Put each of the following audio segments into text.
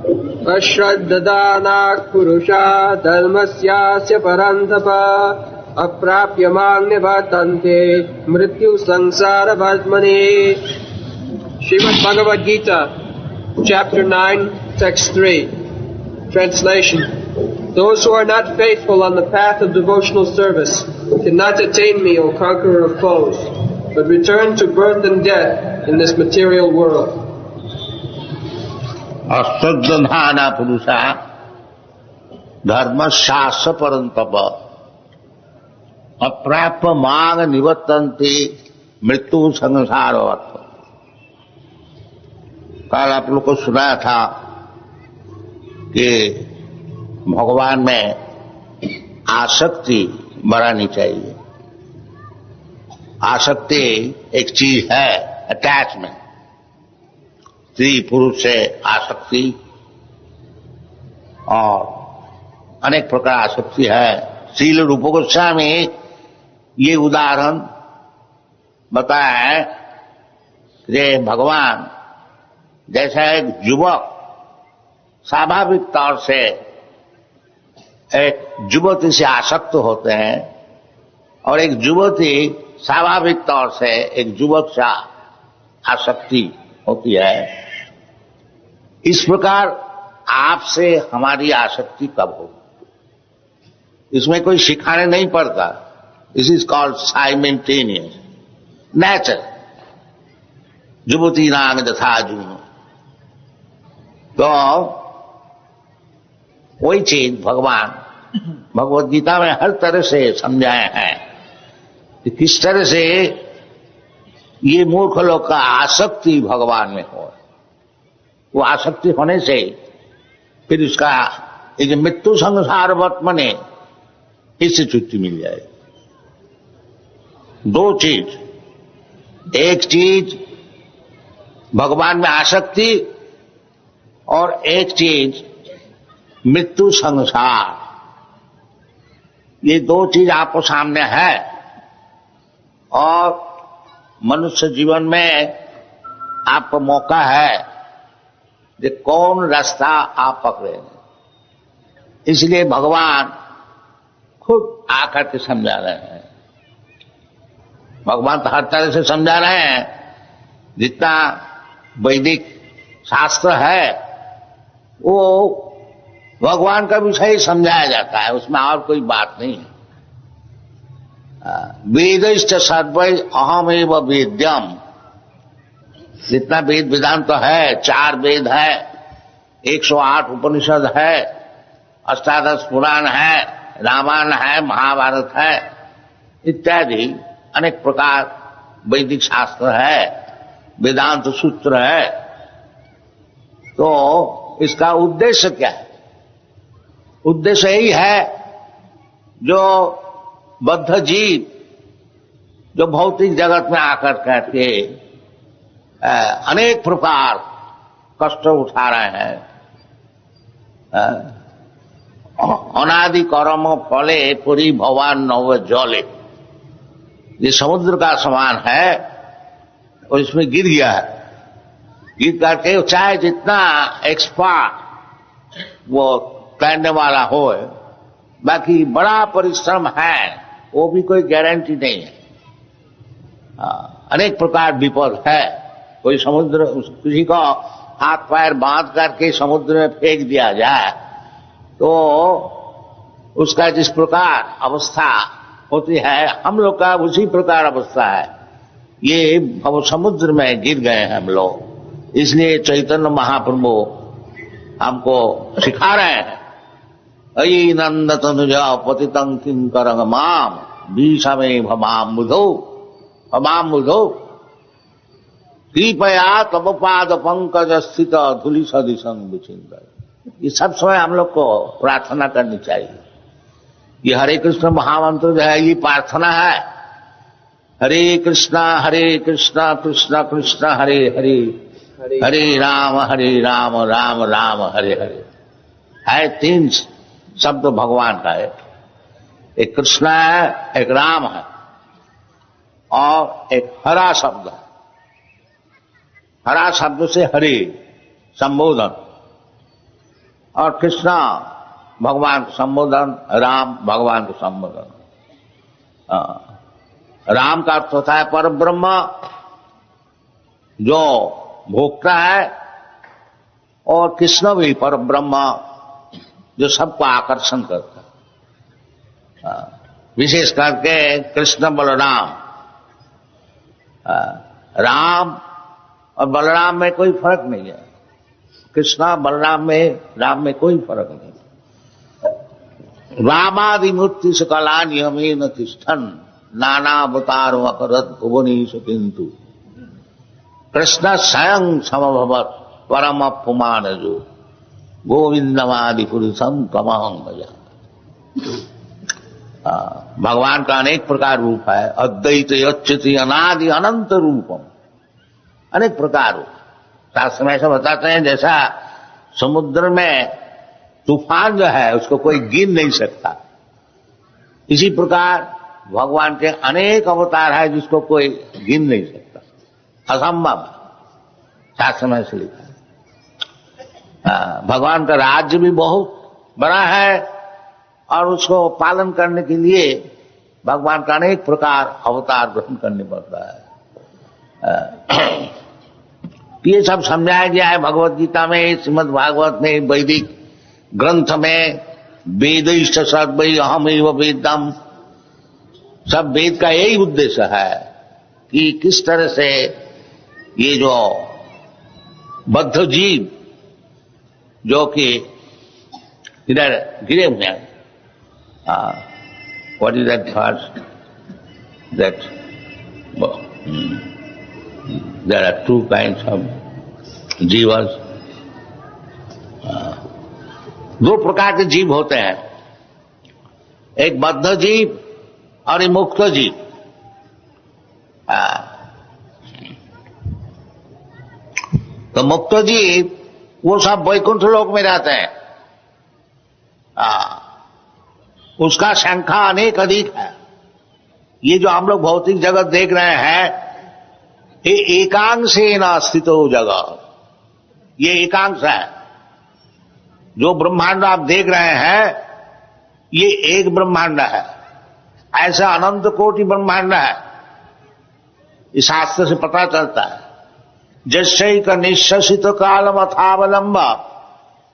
अश्रद्धदानाः पुरुषा धर्मस्यास्य परन्तप अप्राप्य मां निवर्तन्ते मृत्यु संसार बध्मने। Srimad Bhagavad Gita, Chapter 9, Text 3. Translation. Those who are not faithful on the path of devotional service cannot attain me, O conqueror of foes, but return to birth and death in this material world. अश्रद्धधाना पुरुषा धर्मशास्त्र परंतप अप्राप्य मांग निवर्तन्ते मृत्यु संसार। कल आप लोग को सुनाया था कि भगवान में आसक्ति बढ़ानी चाहिए। आसक्ति एक चीज है, अटैचमेंट, स्त्री पुरुष से आसक्ति और अनेक प्रकार आसक्ति है। श्रील रूप गोस्वामी ये उदाहरण बताया है कि भगवान जैसा एक युवक स्वाभाविक तौर से एक युवती से आसक्त होते हैं और एक युवती स्वाभाविक तौर से एक युवक से आसक्ति होती है, इस प्रकार आपसे हमारी आसक्ति कब होगी, इसमें कोई सिखाने नहीं पड़ता। This is called simultaneous nature. युवती नाम यथा जून। तो वही चीज भगवान भगवद गीता में हर तरह से समझाए हैं कि किस तरह से ये मूर्ख लोग का आसक्ति भगवान में हो। वो आसक्ति होने से फिर उसका एक मृत्यु संसार वर्तमने इससे छुट्टी मिल जाएगी। दो चीज, एक चीज भगवान में आसक्ति और एक चीज मृत्यु संसार। ये दो चीज आपको सामने है और मनुष्य जीवन में आपको मौका है कि कौन रास्ता आप पकड़े। इसलिए भगवान खुद आकर के समझा रहे हैं। भगवान तो हर तरह से समझा रहे हैं। जितना वैदिक शास्त्र है वो भगवान का विषय समझाया जाता है, उसमें और कोई बात नहीं है। वेदिष्ट सर्वै अहमेव वेद्यम। जितना वेद वेदांत तो है, 4 वेद है, 108 उपनिषद है, 18 पुराण है, रामायण है, महाभारत है, इत्यादि अनेक प्रकार वैदिक शास्त्र है, वेदांत सूत्र है। तो इसका उद्देश्य क्या है? उद्देश्य यही है जो बद्ध जीव जो भौतिक जगत में आकर करके अनेक प्रकार कष्ट उठा रहे हैं, अनादि कर्म फले पुरी भवान नव जले। ये समुद्र का समान है और इसमें गिर गया है। गिर करके चाहे जितना एक्सपर्ट वो तैरने वाला हो, बाकी बड़ा परिश्रम है, वो भी कोई गारंटी नहीं है। अनेक प्रकार विपद है। कोई समुद्र किसी को हाथ पैर बांध करके समुद्र में फेंक दिया जाए तो उसका जिस प्रकार अवस्था होती है, हम लोग का उसी प्रकार अवस्था है। ये अब समुद्र में गिर गए हैं हम लोग। इसलिए चैतन्य महाप्रभु हमको सिखा रहे हैं, अयि नंद तनुजा पतितं किंकरं माम भीषमे भमाम बुधो कृपया तब पाद पंकज स्थित धूलि सदिशं विचिंत। ये सब समय हम लोग को प्रार्थना करनी चाहिए। ये हरे कृष्ण महामंत्र जो है ये प्रार्थना है। हरे कृष्णा कृष्ण कृष्ण हरे हरे, हरे राम राम राम हरे हरे। है 3 शब्द भगवान का है। एक कृष्ण है, एक राम है और एक हरा शब्द है। हरा शब्द से हरे संबोधन। और कृष्ण भगवान को संबोधन, राम भगवान को संबोधन। राम का अर्थ होता है पर ब्रह्म, जो भोक्ता है, और कृष्ण भी पर ब्रह्म, जो सबको आकर्षण करता है। विशेष करके कृष्ण बलराम, राम और बलराम में कोई फर्क नहीं है। कृष्ण बलराम में, राम में कोई फर्क नहीं। रामादि मूर्ति सकला नियमेन तिष्ठन् नाना अवतार अकरत भुवनेषु किंतु कृष्ण स्वयं समभवत् परम पुमानजो गोविंदमादि पुरुषम तमहं भजामि। भगवान का अनेक प्रकार रूप है, अद्वैत अच्युत अनादि अनंत रूपम, अनेक प्रकार रूप। शास्त्र में ऐसा बताते हैं जैसा समुद्र में तूफान जो है उसको कोई गिन नहीं सकता, इसी प्रकार भगवान के अनेक अवतार है जिसको कोई गिन नहीं सकता, असंभव है। शास्त्र में ऐसे लिखा है। भगवान का राज्य भी बहुत बड़ा है और उसको पालन करने के लिए भगवान का अनेक प्रकार अवतार ग्रहण करने पड़ता है। ये सब समझाया गया है भगवत गीता में, श्रीमद् भागवत में, वैदिक ग्रंथ में। वेदैश्च सर्वै अहमेव वेदम, सब वेद का यही उद्देश्य है कि किस तरह से ये जो बद्ध जीव जो कि इधर गिरे हुए हैं, what is that first that there are two kinds of जीवस, दो प्रकार के जीव होते हैं, एक बद्ध जीव और एक मुक्त जीव। तो मुक्त जीव वो सब वैकुंठ लोक में रहते हैं, उसका संख्या अनेक अधिक है। ये जो हम लोग भौतिक जगत देख रहे हैं, ये एकांशेन स्थितो जगत, ये एकांश है। जो ब्रह्मांड आप देख रहे हैं ये एक ब्रह्मांड है, ऐसा अनंत कोटि ब्रह्मांड है। इस शास्त्र से पता चलता है। जैसे का निश्चित कालम अथावलंब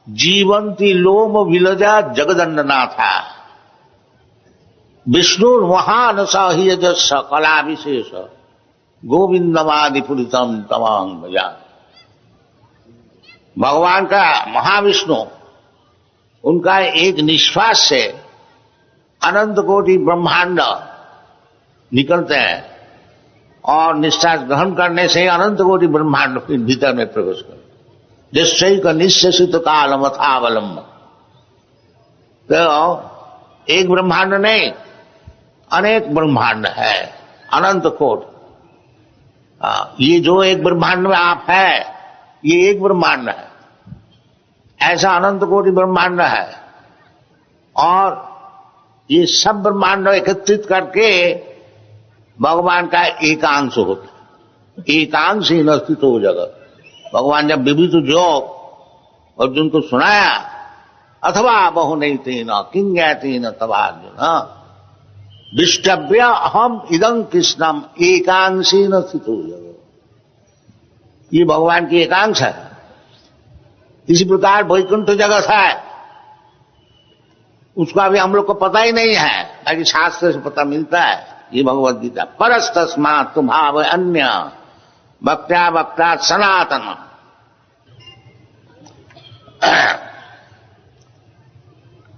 जीवंती लोम विलजा जगदंडनाथा विष्णु महान सहियजस कला विशेष गोविंदमादि पुरुषम तमहं भजामि। भगवान का महाविष्णु, उनका एक निश्वास से अनंत कोटि ब्रह्मांड निकलते हैं और निश्वास ग्रहण करने से अनंत कोटि ब्रह्मांड फिर भीतर में प्रवेश कर, जिससे का निश्चित कालम अथावलंब। तो एक ब्रह्मांड नहीं, अनेक ब्रह्मांड है, अनंत कोटि। ये जो एक ब्रह्मांड में आप है, ये एक ब्रह्मांड है, ऐसा अनंत कोटि ब्रह्मांड है। और ये सब ब्रह्मांड एकत्रित करके भगवान का एकांश होता है। एकांश ही नस्तित हो जगत। भगवान जब विविध योग अर्जुन को सुनाया, अथवा बहु नहीं तेन किं ज्ञातेन तवा अर्जुन दिष्टव्य अहम इदं कृष्णम एकांशेन स्थितो जगत। ये भगवान की एकांश है। इसी प्रकार वैकुंठ जगत है, उसका भी हम लोग को पता ही नहीं है, ताकि शास्त्र से पता मिलता है। ये भगवत गीता परस्तस्मात् तु भाव अन्य भक्त्या भक्ता सनातन।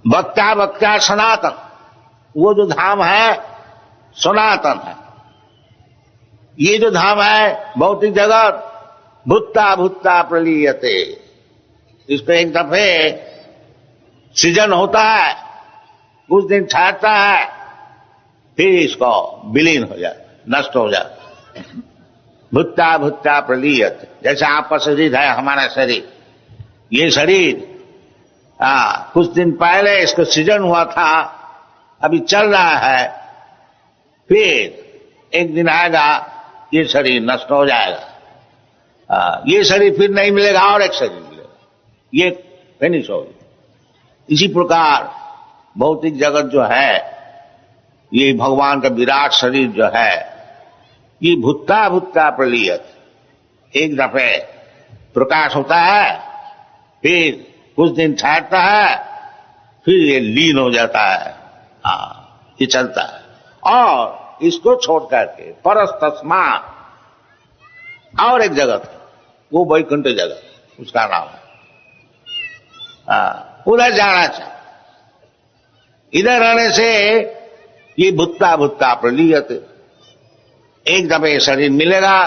भक्त्या भक्त्या सनातन, वो जो धाम है सनातन है। ये जो धाम है भौतिक जगत भूता भूता प्रलीयते, इसको एक दफे सृजन होता है, कुछ दिन ठहरता है, फिर इसको विलीन हो जाता, नष्ट हो जाता। भूता भूता प्रलीयते, जैसे आपका शरीर है, हमारा शरीर, ये शरीर कुछ दिन पहले इसको सृजन हुआ था, अभी चल रहा है, फिर एक दिन आएगा ये शरीर नष्ट हो जाएगा। ये शरीर फिर नहीं मिलेगा और एक शरीर मिलेगा, ये फिनिश हो गया। इसी प्रकार भौतिक जगत जो है, ये भगवान का विराट शरीर जो है, ये भुत्ता भुत्ता प्रलीयत, एक दफे प्रकाश होता है, फिर कुछ दिन ठहरता है, फिर ये लीन हो जाता है। ये चलता है। और इसको छोड़ करके परस्तस्मा और एक जगत है, वो वैकुंठ जगत, उसका नाम है। उधर जाना चाहिए। इधर रहने से ये भुत्ता भुत्ता प्रलीयत, एक दफे शरीर मिलेगा।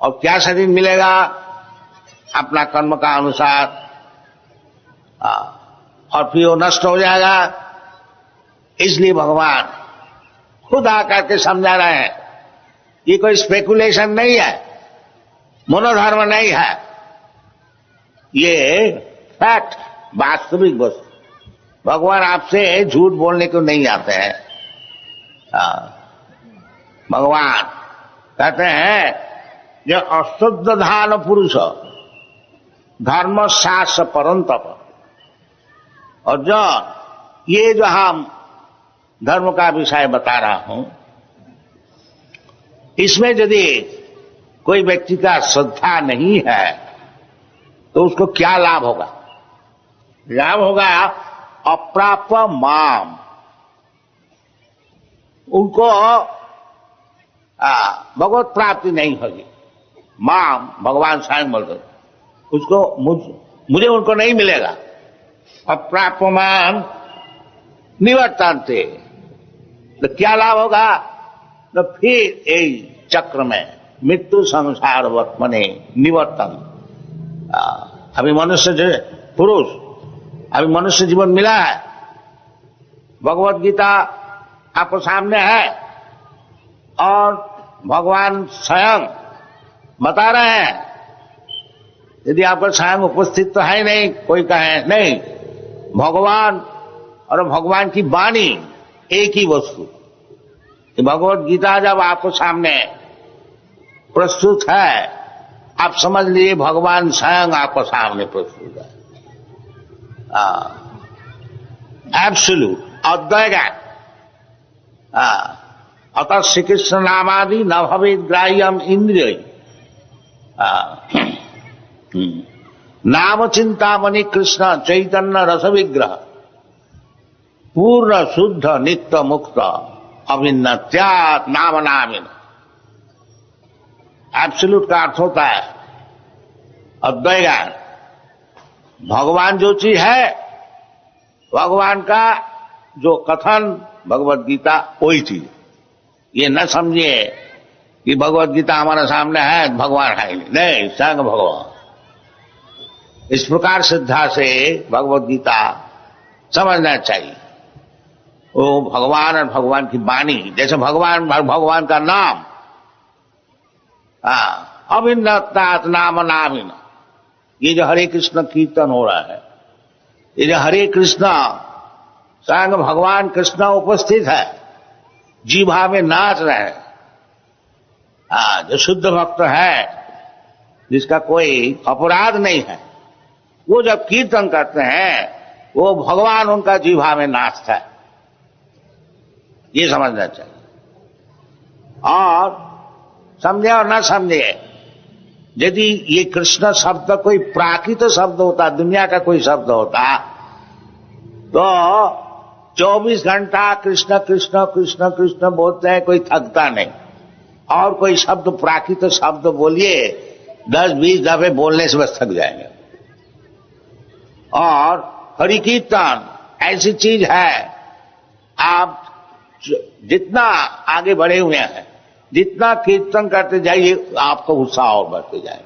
और क्या शरीर मिलेगा? अपना कर्म का अनुसार, और फिर वो नष्ट हो जाएगा। इसलिए भगवान खुद आकर के समझा रहे हैं, ये कोई स्पेकुलेशन नहीं है, मनोधर्म नहीं है, ये फैक्ट, वास्तविक वस्तु। भगवान आपसे झूठ बोलने को नहीं आते हैं। भगवान कहते हैं, जो अशुद्ध धान पुरुष धर्म शास्त्र परंतप, और जो ये जो हम धर्म का विषय बता रहा हूं, इसमें यदि कोई व्यक्ति का श्रद्धा नहीं है तो उसको क्या लाभ होगा? लाभ होगा अप्राप माम, उनको भगवत प्राप्ति नहीं होगी। माम भगवान स्वयं बोलते, उसको मुझे उनको नहीं मिलेगा। अप्राप माम निवर्तन्ते, तो क्या लाभ होगा? तो फिर यही चक्र में मृत्यु संसार वर्तमने निवर्तन। अभी मनुष्य जो पुरुष, अभी मनुष्य जीवन मिला है, भगवत गीता आपको सामने है, और भगवान स्वयं बता रहे हैं। यदि आपका स्वयं उपस्थित तो है नहीं, कोई कहे नहीं, भगवान और भगवान की वाणी एक ही वस्तु। भगवत गीता जब आपको सामने प्रस्तुत है, आप समझ लीजिए भगवान स्वयं आपको सामने प्रस्तुत है। एब्सोल्यूट अद्वैत। अतः श्री कृष्ण नामादि न भवेद ग्राह्यम इंद्रिय। नाम चिंतामणि कृष्ण चैतन्य रस विग्रह, पूर्ण शुद्ध नित्य मुक्त अभिन्नत्यात् नाम नामिन। एब्सोल्यूट का अर्थ होता है अद्वैत। भगवान जो चीज है, भगवान का जो कथन भगवत गीता वही चीज। ये न समझिए कि भगवत गीता हमारे सामने है, भगवान है नहीं, स्वयं भगवान। इस प्रकार श्रद्धा से भगवत गीता समझना चाहिए। वो भगवान और भगवान की वाणी, जैसे भगवान का नाम, अभिन्नत्तात् नाम नामिन। ये जो हरे कृष्ण कीर्तन हो रहा है, ये जो हरे कृष्ण, स्वयं भगवान कृष्ण उपस्थित है, जीवा में नाच रहे हैं। जो शुद्ध भक्त है, जिसका कोई अपराध नहीं है, वो जब कीर्तन करते हैं, वो भगवान उनका जीवा में नाचता है। ये समझना चाहिए। और समझे और ना समझे, यदि ये कृष्ण शब्द कोई प्राकृत शब्द होता, दुनिया का कोई शब्द होता, तो 24 घंटा कृष्ण कृष्ण कृष्ण कृष्ण बोलते हैं, कोई थकता नहीं। और कोई शब्द प्राकृत शब्द बोलिए, 10-20 दफे बोलने से बस थक जाएंगे। और हरि कीर्तन ऐसी चीज है, आप जितना आगे बढ़े हुए हैं, जितना कीर्तन करते जाइए, आपका उत्साह और बढ़ते जाएगा।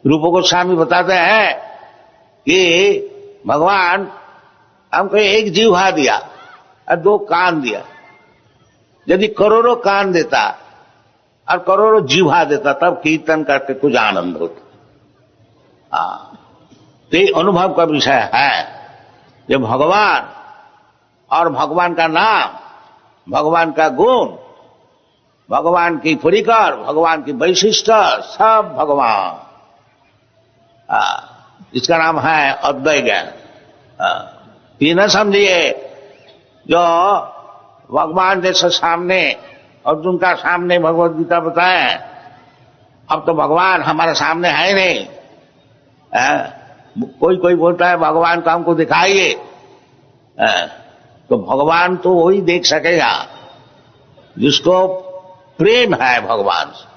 रूप गोस्वामी बताते हैं कि भगवान हमको एक जीवा दिया और 2 कान दिया। यदि करोड़ों कान देता और करोड़ों जीवा देता, तब कीर्तन करके कुछ आनंद होता। तो ये अनुभव का विषय है। जो भगवान और भगवान का नाम, भगवान का गुण, भगवान की परिकर, भगवान की वैशिष्ट, सब भगवान। इसका नाम है अद्वैत ज्ञान। ये न समझिए जो भगवान जैसे सामने अर्जुन का सामने भगवत गीता बताए, अब तो भगवान हमारे सामने है नहीं। कोई कोई बोलता है भगवान को हमको दिखाइए, तो भगवान तो वही देख सकेगा जिसको प्रेम है भगवान से।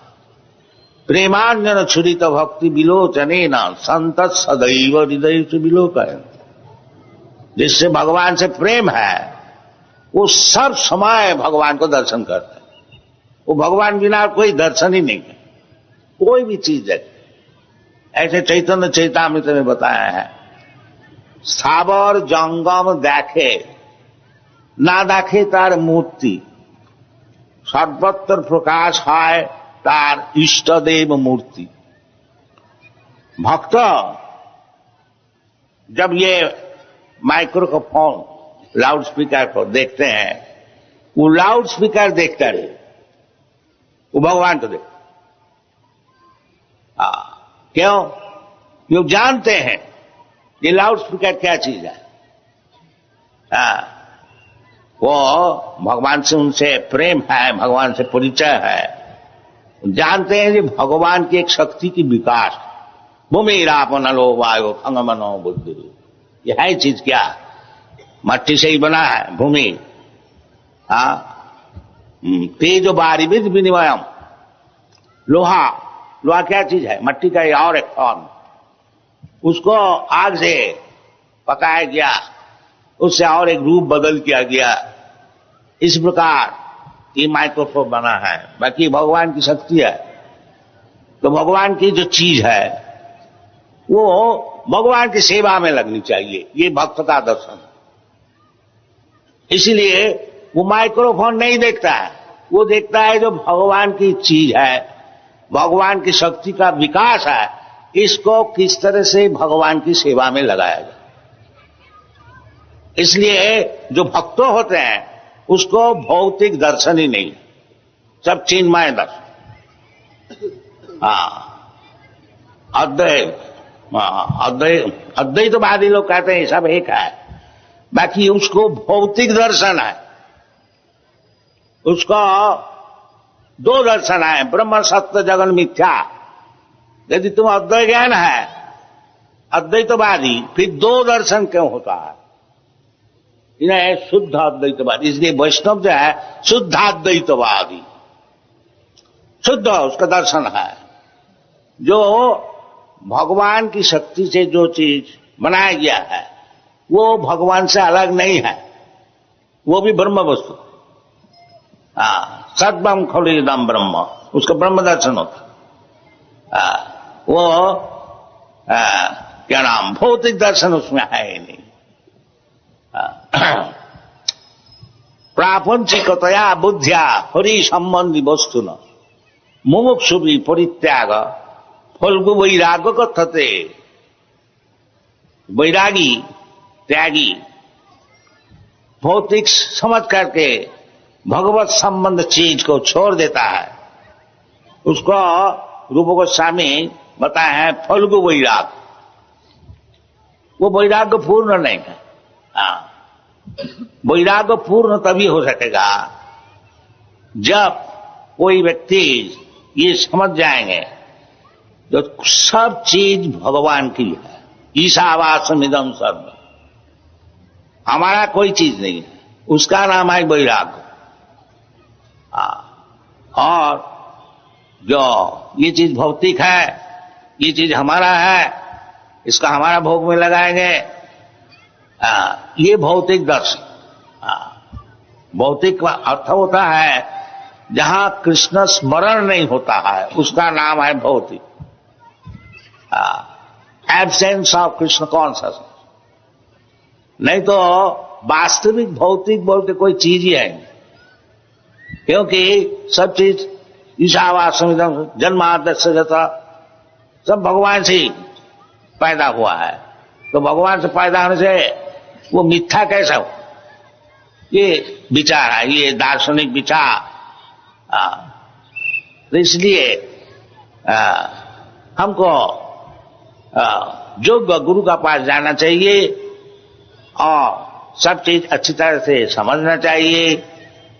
प्रेमांजन छुरित भक्ति विलोचने न संत सदैव हृदय से विलोकन। जिससे भगवान से प्रेम है वो सब समय भगवान को दर्शन करता है। वो भगवान बिना कोई दर्शन ही नहीं है, कोई भी चीज है। ऐसे चैतन्य चैतामृत में बताया है, स्थावर जंगम देखे ना देखे तार मूर्ति, सर्वत्र प्रकाश है तार इष्ट देव मूर्ति। भक्त जब ये माइक्रोफोन लाउड स्पीकर को देखते हैं, वो लाउड स्पीकर देखता रहे, वो भगवान को देख। क्यों? वो जानते हैं ये लाउड स्पीकर क्या चीज है। वो भगवान से उनसे प्रेम है, भगवान से परिचय है, जानते हैं कि भगवान की एक शक्ति की विकास। भूमि रापन लो वायु खंगमनो बुद्धि, यह है चीज क्या? मट्टी से ही बना है भूमि। तेज बारिविद विनिमयम, लोहा, लोहा क्या चीज है? मट्टी का और एक फॉर्म, उसको आग से पकाया गया, उससे और एक रूप बदल किया गया। इस प्रकार ये माइक्रोफोन बना है। बाकी भगवान की शक्ति है। तो भगवान की जो चीज है वो भगवान की सेवा में लगनी चाहिए, ये भक्त का दर्शन। इसलिए वो माइक्रोफोन नहीं देखता है, वो देखता है जो भगवान की चीज है, भगवान की शक्ति का विकास है, इसको किस तरह से भगवान की सेवा में लगाया जाए। इसलिए जो भक्त होते हैं उसको भौतिक दर्शन ही नहीं, सब चिन्मय दर्शन। अद्वैतवादी लोग कहते हैं सब एक है, बाकी उसको भौतिक दर्शन है। उसको दो दर्शन है, ब्रह्म सत्य जगन मिथ्या। यदि तुम अद्वैत ज्ञान है, अद्वैतवादी, फिर दो दर्शन क्यों होता है? इन्हें शुद्ध अद्वैतवादी, इसलिए वैष्णव जो है शुद्ध अद्वैतवादी, शुद्ध उसका दर्शन है। जो भगवान की शक्ति से जो चीज बनाया गया है वो भगवान से अलग नहीं है, वो भी ब्रह्म वस्तु। सद्ब्रह्म खलुइदं ब्रह्म, उसका ब्रह्म दर्शन होता। वो क्या नाम, भौतिक दर्शन उसमें है ही नहीं। प्रापंचिकतया बुद्धिया हरि संबंधी वस्तु न मुमुक्षुभि परित्याग फल्गु वैराग्य कथते। वैरागी त्यागी भौतिक समझ करके भगवत संबंध चीज को छोड़ देता है, उसको रूप गोस्वामी बताया है फल्गु वैराग। वो वैराग्य पूर्ण नहीं है। वैराग्य पूर्ण तभी हो सकेगा जब कोई व्यक्ति ये समझ जाएंगे जो सब चीज भगवान की है। ईशावास्यमिदं सर्वं, हमारा कोई चीज नहीं है, उसका नाम है वैराग्य। और जो ये चीज भौतिक है, ये चीज हमारा है, इसका हमारा भोग में लगाएंगे, ये भौतिक दर्शन। भौतिक का अर्थ होता है जहां कृष्ण स्मरण नहीं होता है, उसका नाम है भौतिक। Absence of Krishna consciousness. नहीं तो वास्तविक भौतिक बोल के कोई चीज ही है नहीं, क्योंकि सब चीज ईशावास्यमिदं जन्माद्यस्य यथा, सब भगवान से ही पैदा हुआ है। तो भगवान से पैदा होने से वो मिथ्या कैसा हो? ये विचार है, ये दार्शनिक विचार। तो इसलिए हमको योग्य गुरु का पास जाना चाहिए और सब चीज अच्छी तरह से समझना चाहिए।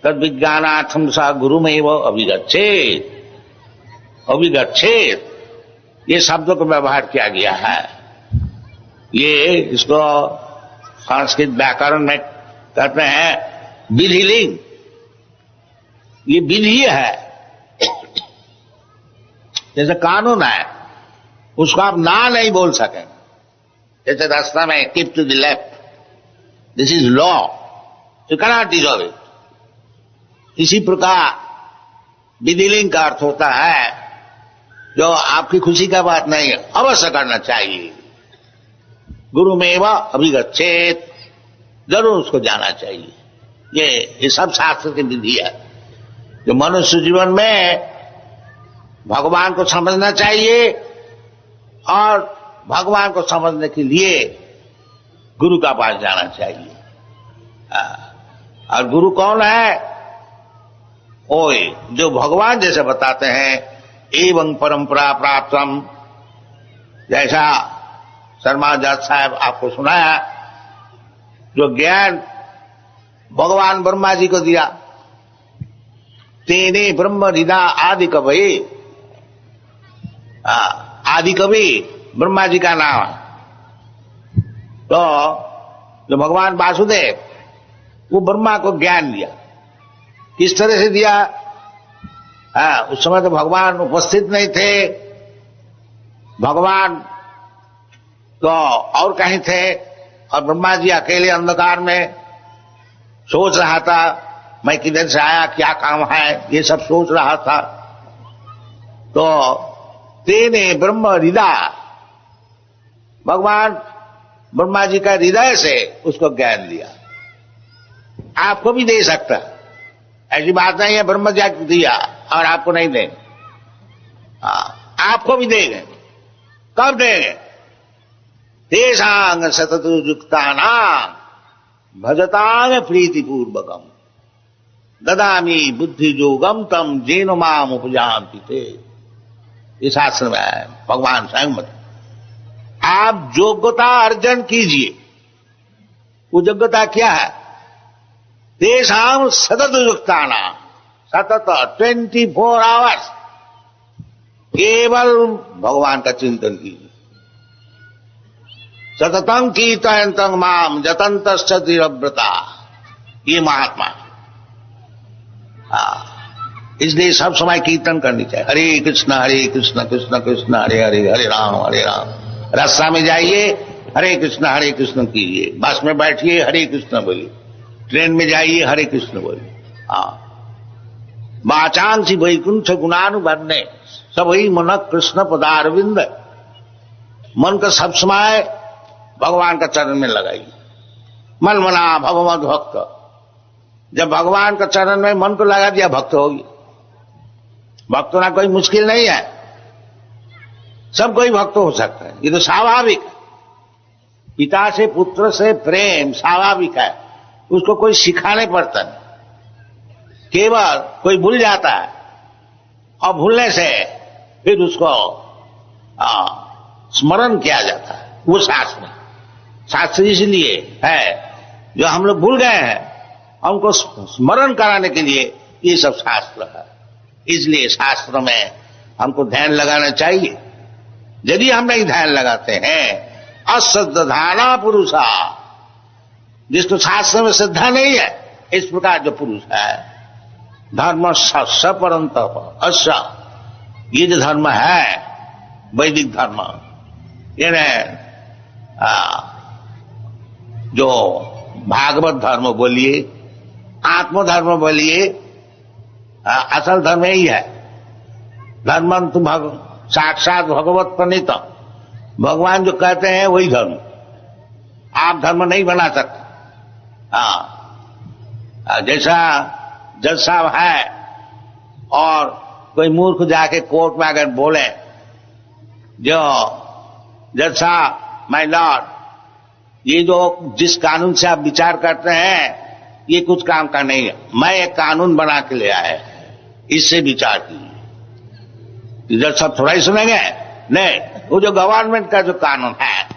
तद विज्ञानार्थम सा गुरुमेव अभिगच्छेत। अभिगच्छेत ये शब्दों को व्यवहार किया गया है। ये इसको संस्कृत व्याकरण में कहते हैं विधिलिंग। ये विधि है, जैसे कानून है, उसको आप ना नहीं बोल सकेंगे। जैसे रास्ता में keep to the left, this is law, you cannot disobey it. इसी प्रकार विधिलिंग का अर्थ होता है जो आपकी खुशी का बात नहीं है, अवश्य करना चाहिए। गुरुमेव अभिगच्छेत, जरूर उसको जाना चाहिए। ये सब शास्त्र की विधि है। जो मनुष्य जीवन में भगवान को समझना चाहिए और भगवान को समझने के लिए गुरु का पास जाना चाहिए। और गुरु कौन है? ओए जो भगवान जैसे बताते हैं, एवं परंपरा प्राप्तम, जैसा शर्मा जज साहब आपको सुनाया, जो ज्ञान भगवान ब्रह्मा जी को दिया, तेने ब्रह्म हृदा आदि कवि। आदि कवि ब्रह्मा जी का नाम है। तो जो भगवान वासुदेव, वो ब्रह्मा को ज्ञान दिया। किस तरह से दिया? उस समय तो भगवान उपस्थित नहीं थे, भगवान तो और कहीं थे, और ब्रह्मा जी अकेले अंधकार में सोच रहा था, मैं किधर से आया, क्या काम है, ये सब सोच रहा था। तो तेने ब्रह्म हृदय, भगवान ब्रह्मा जी का हृदय से उसको ज्ञान दिया। आपको भी दे सकता, ऐसी बात नहीं है ब्रह्म जी को दिया और आपको नहीं देंगे। आपको भी देंगे। कब देंगे? तेषांग सततु युक्तानां भजतांग प्रीतिपूर्वकम ददामि बुद्धि योगम तम जेन माम उपजान्ति ते। इस शास्त्र में है, भगवान स्वयं मत। आप योग्यता अर्जन कीजिए। वो योग्यता क्या है? तेषां सतत युक्तानां, सतत 24 आवर्स केवल भगवान का चिंतन कीजिए। सततं कीर्तयन्तं माम जतन्तश्च दृढ़व्रता। ये महात्मा। इसलिए सब समय कीर्तन करनी चाहिए। हरे कृष्ण कृष्ण कृष्ण हरे हरे, हरे राम हरे राम। रास्ता में जाइए, हरे कृष्ण कीजिए। बस में बैठिए, हरे कृष्ण बोलिए। ट्रेन में जाइए, हरे कृष्ण बोलिए। वाचांसी वैकुंठ गुणानुवर्णे सभी मन कृष्ण पदारविंद। मन का सब समय भगवान का चरण में लगाइए। मन मना भगवत भक्त। जब भगवान का चरण में मन को लगा दिया, भक्त होगी। भक्त होना कोई मुश्किल नहीं है, सब कोई भक्त हो सकता है। ये तो स्वाभाविक है। पिता से पुत्र से प्रेम स्वाभाविक है, उसको कोई सिखाने पड़ता नहीं। केवल कोई भूल जाता है और भूलने से फिर उसको स्मरण किया जाता है। वो शास्त्र इसलिए है जो हम लोग भूल गए हैं, उनको स्मरण कराने के लिए ये सब शास्त्र है। इसलिए शास्त्र में हमको ध्यान लगाना चाहिए। यदि हम नहीं ध्यान लगाते हैं, अश्रद्धाना पुरुषा, जिसको शास्त्र में श्रद्धा नहीं है, इस प्रकार जो पुरुष है, धर्म सपरंतप अश्र, ये जो धर्म है वैदिक धर्म, यानी जो भागवत धर्म बोलिए, आत्मधर्म बोलिए, असल धर्म यही है। धर्म तो साक्षात भगवत प्रणीत, भगवान जो कहते हैं वही धर्म। आप धर्म नहीं बना सकते। जैसा जज साहब है और कोई मूर्ख जाके कोर्ट में अगर बोले, जो जज साहब, माय लॉर्ड, ये जो जिस कानून से आप विचार करते हैं ये कुछ काम का नहीं है, मैं एक कानून बना के ले आया, इससे विचार कीजिए। जज साहब थोड़ा ही सुनेंगे? नहीं, वो जो गवर्नमेंट का जो कानून है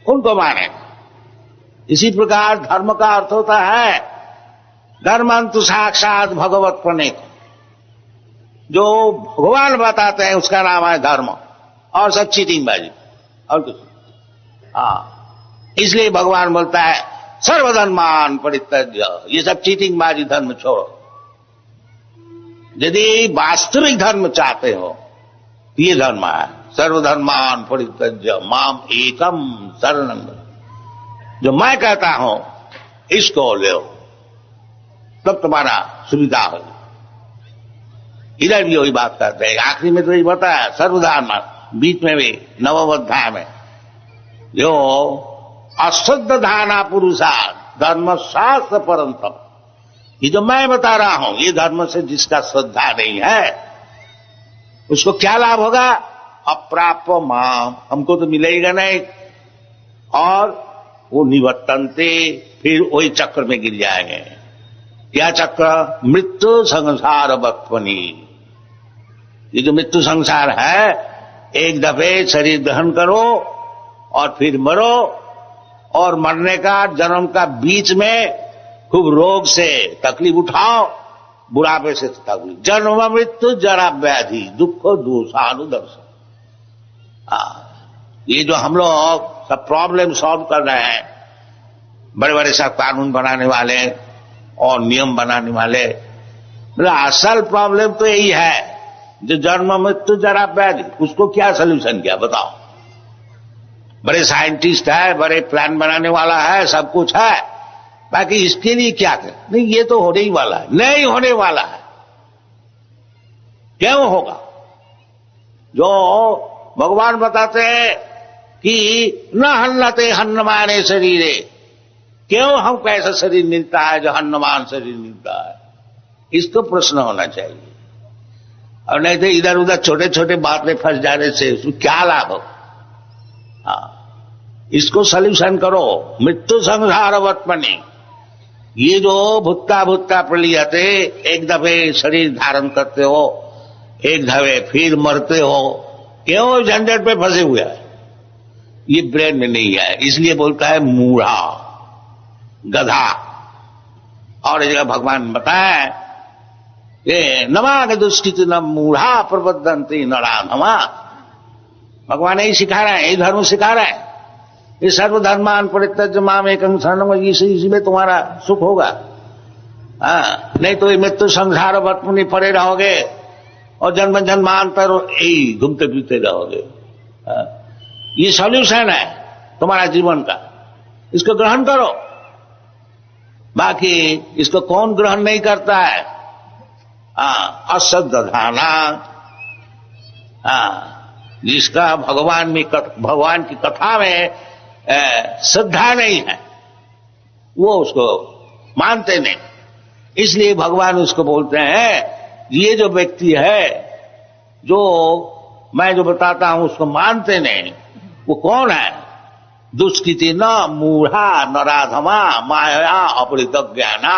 उनको माने। इसी प्रकार धर्म का अर्थ होता है धर्मांतु साक्षात भगवत प्रणेत, जो भगवान बताते हैं उसका नाम है धर्म, और सब चीटिंग बाजी और कुछ। इसलिए भगवान बोलता है सर्वधर्मान परित्यज्य, ये सब चीटिंग बाजी धर्म छोड़ो। यदि वास्तविक धर्म चाहते हो ये धर्म है सर्वधर्मान परित्यज्य माम एकम शरणं, जो मैं कहता हूं इसको ले, तब तुम्हारा सुविधा होगी। इधर भी वही बात करते हैं, आखिरी में तो यही बताया सर्वधर्म, बीच में भी नवम अध्याय में जो अशुद्ध धाना पुरुषा धर्म शास्त्र परंतप, ये जो मैं बता रहा हूं ये धर्म से जिसका श्रद्धा नहीं है उसको क्या लाभ होगा? अप्राप्य माम, हमको तो मिलेगा नहीं, और वो निवर्तन्ते, फिर वही चक्र में गिर जाएंगे। क्या चक्र? मृत्यु संसार बत्वनी, ये जो मृत्यु संसार है, एक दफे शरीर ग्रहण करो और फिर मरो, और मरने का जन्म का बीच में खूब रोग से तकलीफ उठाओ, बुढ़ापे से तकलीफ, जन्म मृत्यु जरा व्याधि दुख दोषानुदर्शन। ये जो हम लोग सब प्रॉब्लम सॉल्व कर रहे हैं, बड़े बड़े सब कानून बनाने वाले और नियम बनाने वाले, मतलब असल प्रॉब्लम तो यही है, जो जन्म मृत्यु जरा व्याधि, उसको क्या सोल्यूशन किया बताओ? बड़े साइंटिस्ट है, बड़े प्लान बनाने वाला है, सब कुछ है, बाकी इसके लिए क्या कर? नहीं, ये तो होने ही वाला है, नहीं होने वाला है। क्यों होगा? जो भगवान बताते हैं कि न हन्नते हन्नमाने शरीरे, क्यों हमको ऐसा शरीर मिलता है जो हन्नमान शरीर मिलता है? इसको प्रश्न होना चाहिए, और नहीं तो इधर उधर छोटे छोटे बात में फंस जाने से उसको क्या लाभ हो? इसको सॉल्यूशन करो। मृत्यु संसार वर्तमनी, ये जो भुत्ता भुत्ता प्रलियते, एक दफे शरीर धारण करते हो, एक दफे फिर मरते हो, क्यों झंझट पे फंसे हुए हैं? ये ब्रेन में नहीं है, इसलिए बोलता है मूढ़ा, गधा। और जगह भगवान बताए ये नमाग दुष्कृत न मूढ़ा प्रबद्धन्ति नराधमा, भगवान यही सिखा रहे हैं, यही धर्म सिखा रहे हैं। ये सर्वधर्मान परित्यज्य माम एकं शरणं, इसी में तुम्हारा सुख होगा। नहीं तो ये मृत्यु संसार वर्तमनि पड़े रहोगे और जन्म जन्मांतर यही घूमते फिरते रहोगे। ये सॉल्यूशन है तुम्हारा जीवन का, इसको ग्रहण करो। बाकी इसको कौन ग्रहण नहीं करता है? अश्रद्ध धाना, जिसका भगवान की कथा में श्रद्धा नहीं है, वो उसको मानते नहीं। इसलिए भगवान उसको बोलते हैं ये जो व्यक्ति है, जो मैं जो बताता हूं उसको मानते नहीं, वो कौन है? दुष्कृति न मूढ़ा नराधमा माया अपरित ज्ञाना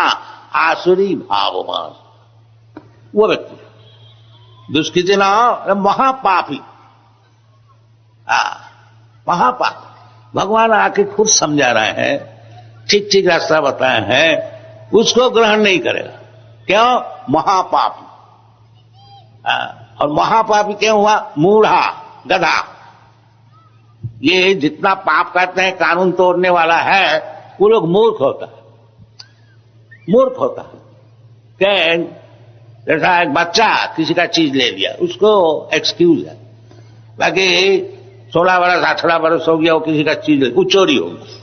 आसुरी भावमास, वो व्यक्ति दुष्कृति न महापापी, महापापी। भगवान आके खुद समझा रहे हैं, ठीक ठीक रास्ता बताए हैं, उसको ग्रहण नहीं करेगा। क्यों? महापापी। और महापापी क्यों हुआ? मूढ़ा, गधा। ये जितना पाप करते हैं, कानून तोड़ने वाला है, वो लोग मूर्ख होता है, मूर्ख होता है। क्या? जैसा एक बच्चा किसी का चीज ले लिया, उसको एक्सक्यूज है, बाकी 16 बरस 18 बरस हो गया, वो किसी का चीज ले, वो चोरी होगी।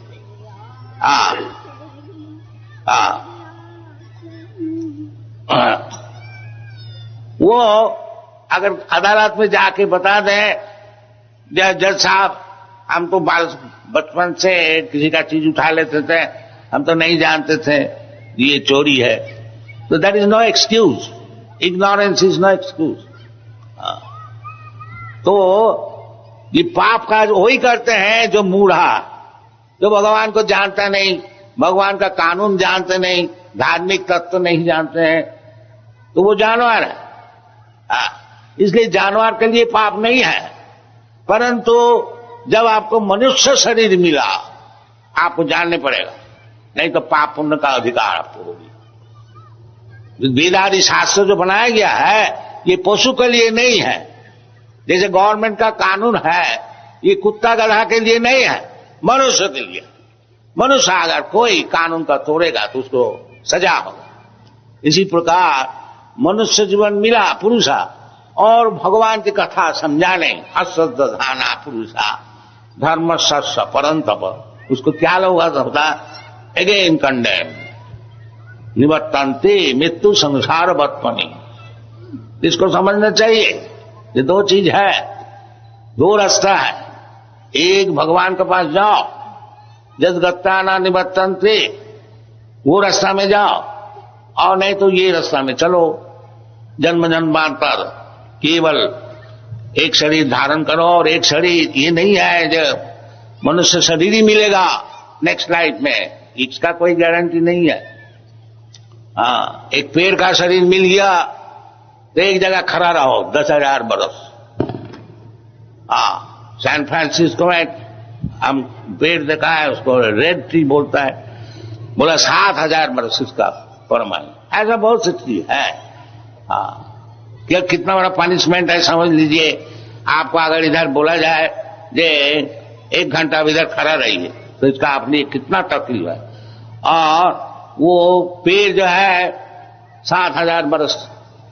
वो अगर अदालत में जाके बता दें जज साहब हम तो बचपन से किसी का चीज उठा लेते थे, हम तो नहीं जानते थे ये चोरी है, तो that is no excuse, ignorance is no excuse. तो ये पाप का वही करते हैं जो मूढ़ा, जो भगवान को जानता नहीं, भगवान का कानून जानते नहीं, धार्मिक तत्व नहीं जानते हैं, तो वो जानवर है। इसलिए जानवर के लिए पाप नहीं है, परंतु जब आपको मनुष्य शरीर मिला, आपको जानने पड़ेगा नहीं तो पाप पुण्य का अधिकार आपको होगी। वेदादि शास्त्र जो बनाया गया है ये पशु के लिए नहीं है। जैसे गवर्नमेंट का कानून है ये कुत्ता गधा के लिए नहीं है, मनुष्य के लिए। मनुष्य अगर कोई कानून का तोड़ेगा तो उसको सजा होगा। इसी प्रकार मनुष्य जीवन मिला पुरुषा और भगवान की कथा समझाने अश्रद्धाना पुरुषा धर्म सस्य परंतप, उसको क्या लोग होता अगेन कंडेम निवर्तन्ते मृत्यु संसार वर्तमनि। इसको समझना चाहिए। ये दो चीज है, दो रास्ता है। एक भगवान के पास जाओ, जदगत्ता ना निवर्तन्ते, वो रास्ता में जाओ, और नहीं तो ये रास्ता में चलो। जन्म जन्मांतर केवल एक शरीर धारण करो, और एक शरीर ये नहीं है जो मनुष्य शरीर ही मिलेगा नेक्स्ट लाइफ में, इसका कोई गारंटी नहीं है। हाँ, एक पेड़ का शरीर मिल गया तो एक जगह खड़ा रहो 10,000 बरस। हाँ, सैन फ्रांसिस्को में हम पेड़ देखा है, उसको रेड ट्री बोलता है, बोला 7,000 बरस इसका परमाणु। ऐसा बहुत सी चीज है। हाँ, क्या कितना बड़ा पनिशमेंट है समझ लीजिए। आपको अगर इधर बोला जाए जे 1 घंटा इधर खड़ा रहिए तो इसका अपनी कितना तकलीफ है। और वो पेड़ जो है 7,000 बरस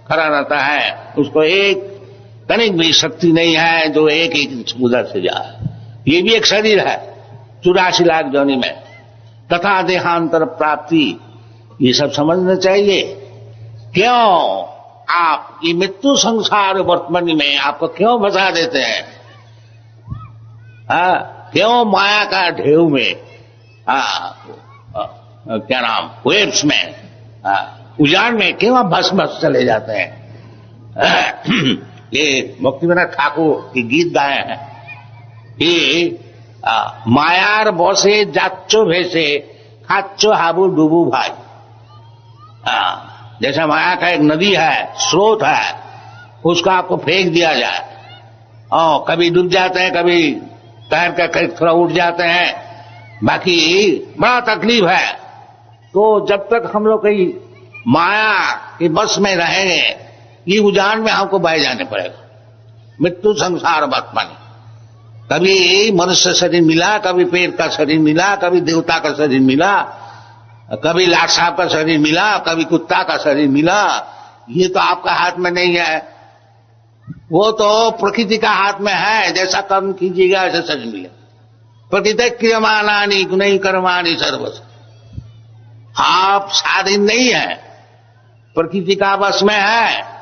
खड़ा रहता है, उसको एक तनिक भी शक्ति नहीं है जो एक इंच उधर से जाए। ये भी एक शरीर है 84 लाख योनि में, तथा देहांतर प्राप्ति। ये सब समझना चाहिए। क्यों आप ये मृत्यु संसार वर्तमान में आपको क्यों फंसा देते हैं? क्यों माया का ढेउ में, क्या नाम, वेव्स में, उजान में क्यों आप भस्म चले जाते हैं? ये मुक्तिविनोद ठाकुर की गीत गाए हैं कि मायार बसे जाच्चो भेसे खाच्चो हाबू डूबू भाई। जैसा माया का एक नदी है, स्रोत है, उसको आपको फेंक दिया जाए और कभी डूब जाते हैं, कभी तैर कर थोड़ा उठ जाते हैं, बाकी बड़ा तकलीफ है। तो जब तक हम लोग कहीं माया के बस में रहेंगे ये उजान में हमको बह जाने पड़ेगा। मृत्यु संसार वर्तमान। कभी मनुष्य शरीर मिला, कभी पेड़ का शरीर मिला, कभी देवता का शरीर मिला, कभी लाट साहब का शरीर मिला, कभी कुत्ता का शरीर मिला। ये तो आपका हाथ में नहीं है, वो तो प्रकृति का हाथ में है। जैसा कर्म कीजिएगा ऐसा शरीर मिले। प्रकृति क्रियमाणानि गुणैः कर्माणि सर्वश। आप स्वाधीन नहीं है, प्रकृति का वश में है।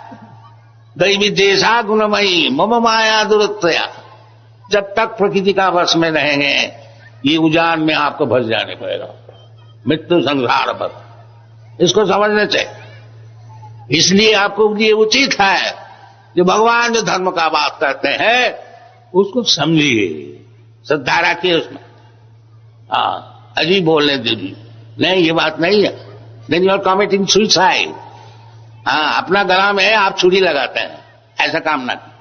दैवी देशा गुणमयी मम माया दुरत्वया। जब तक प्रकृति का वश में रहेंगे ये उजान में आपको फंस जाने पड़ेगा। मृत्यु संसार पर इसको समझना चाहिए। इसलिए आपको ये उचित है जो भगवान जो धर्म का बात करते हैं उसको समझिए, श्रद्धा रखिए उसमें। अजीब बोलने दीजिए, नहीं ये बात नहीं है। Then you are committing suicide. अपना गला में आप छुरी लगाते हैं, ऐसा काम ना कीजिए।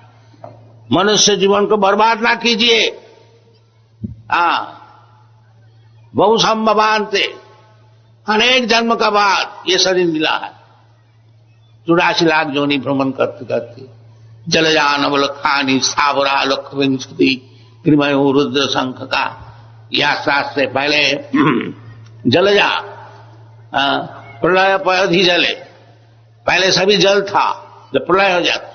मनुष्य जीवन को बर्बाद ना कीजिए। बहु संभवान्ते, अनेक जन्म का बाद ये शरीर मिला है। 84 लाख योनि भ्रमण करते करते जलजान अवलखानी सावरा लखविंशति कृमयो रुद्र शंख का यह शास्त्र से पहले जलजा प्रलय पयधि जले। पहले सभी जल था, जब प्रलय हो जाता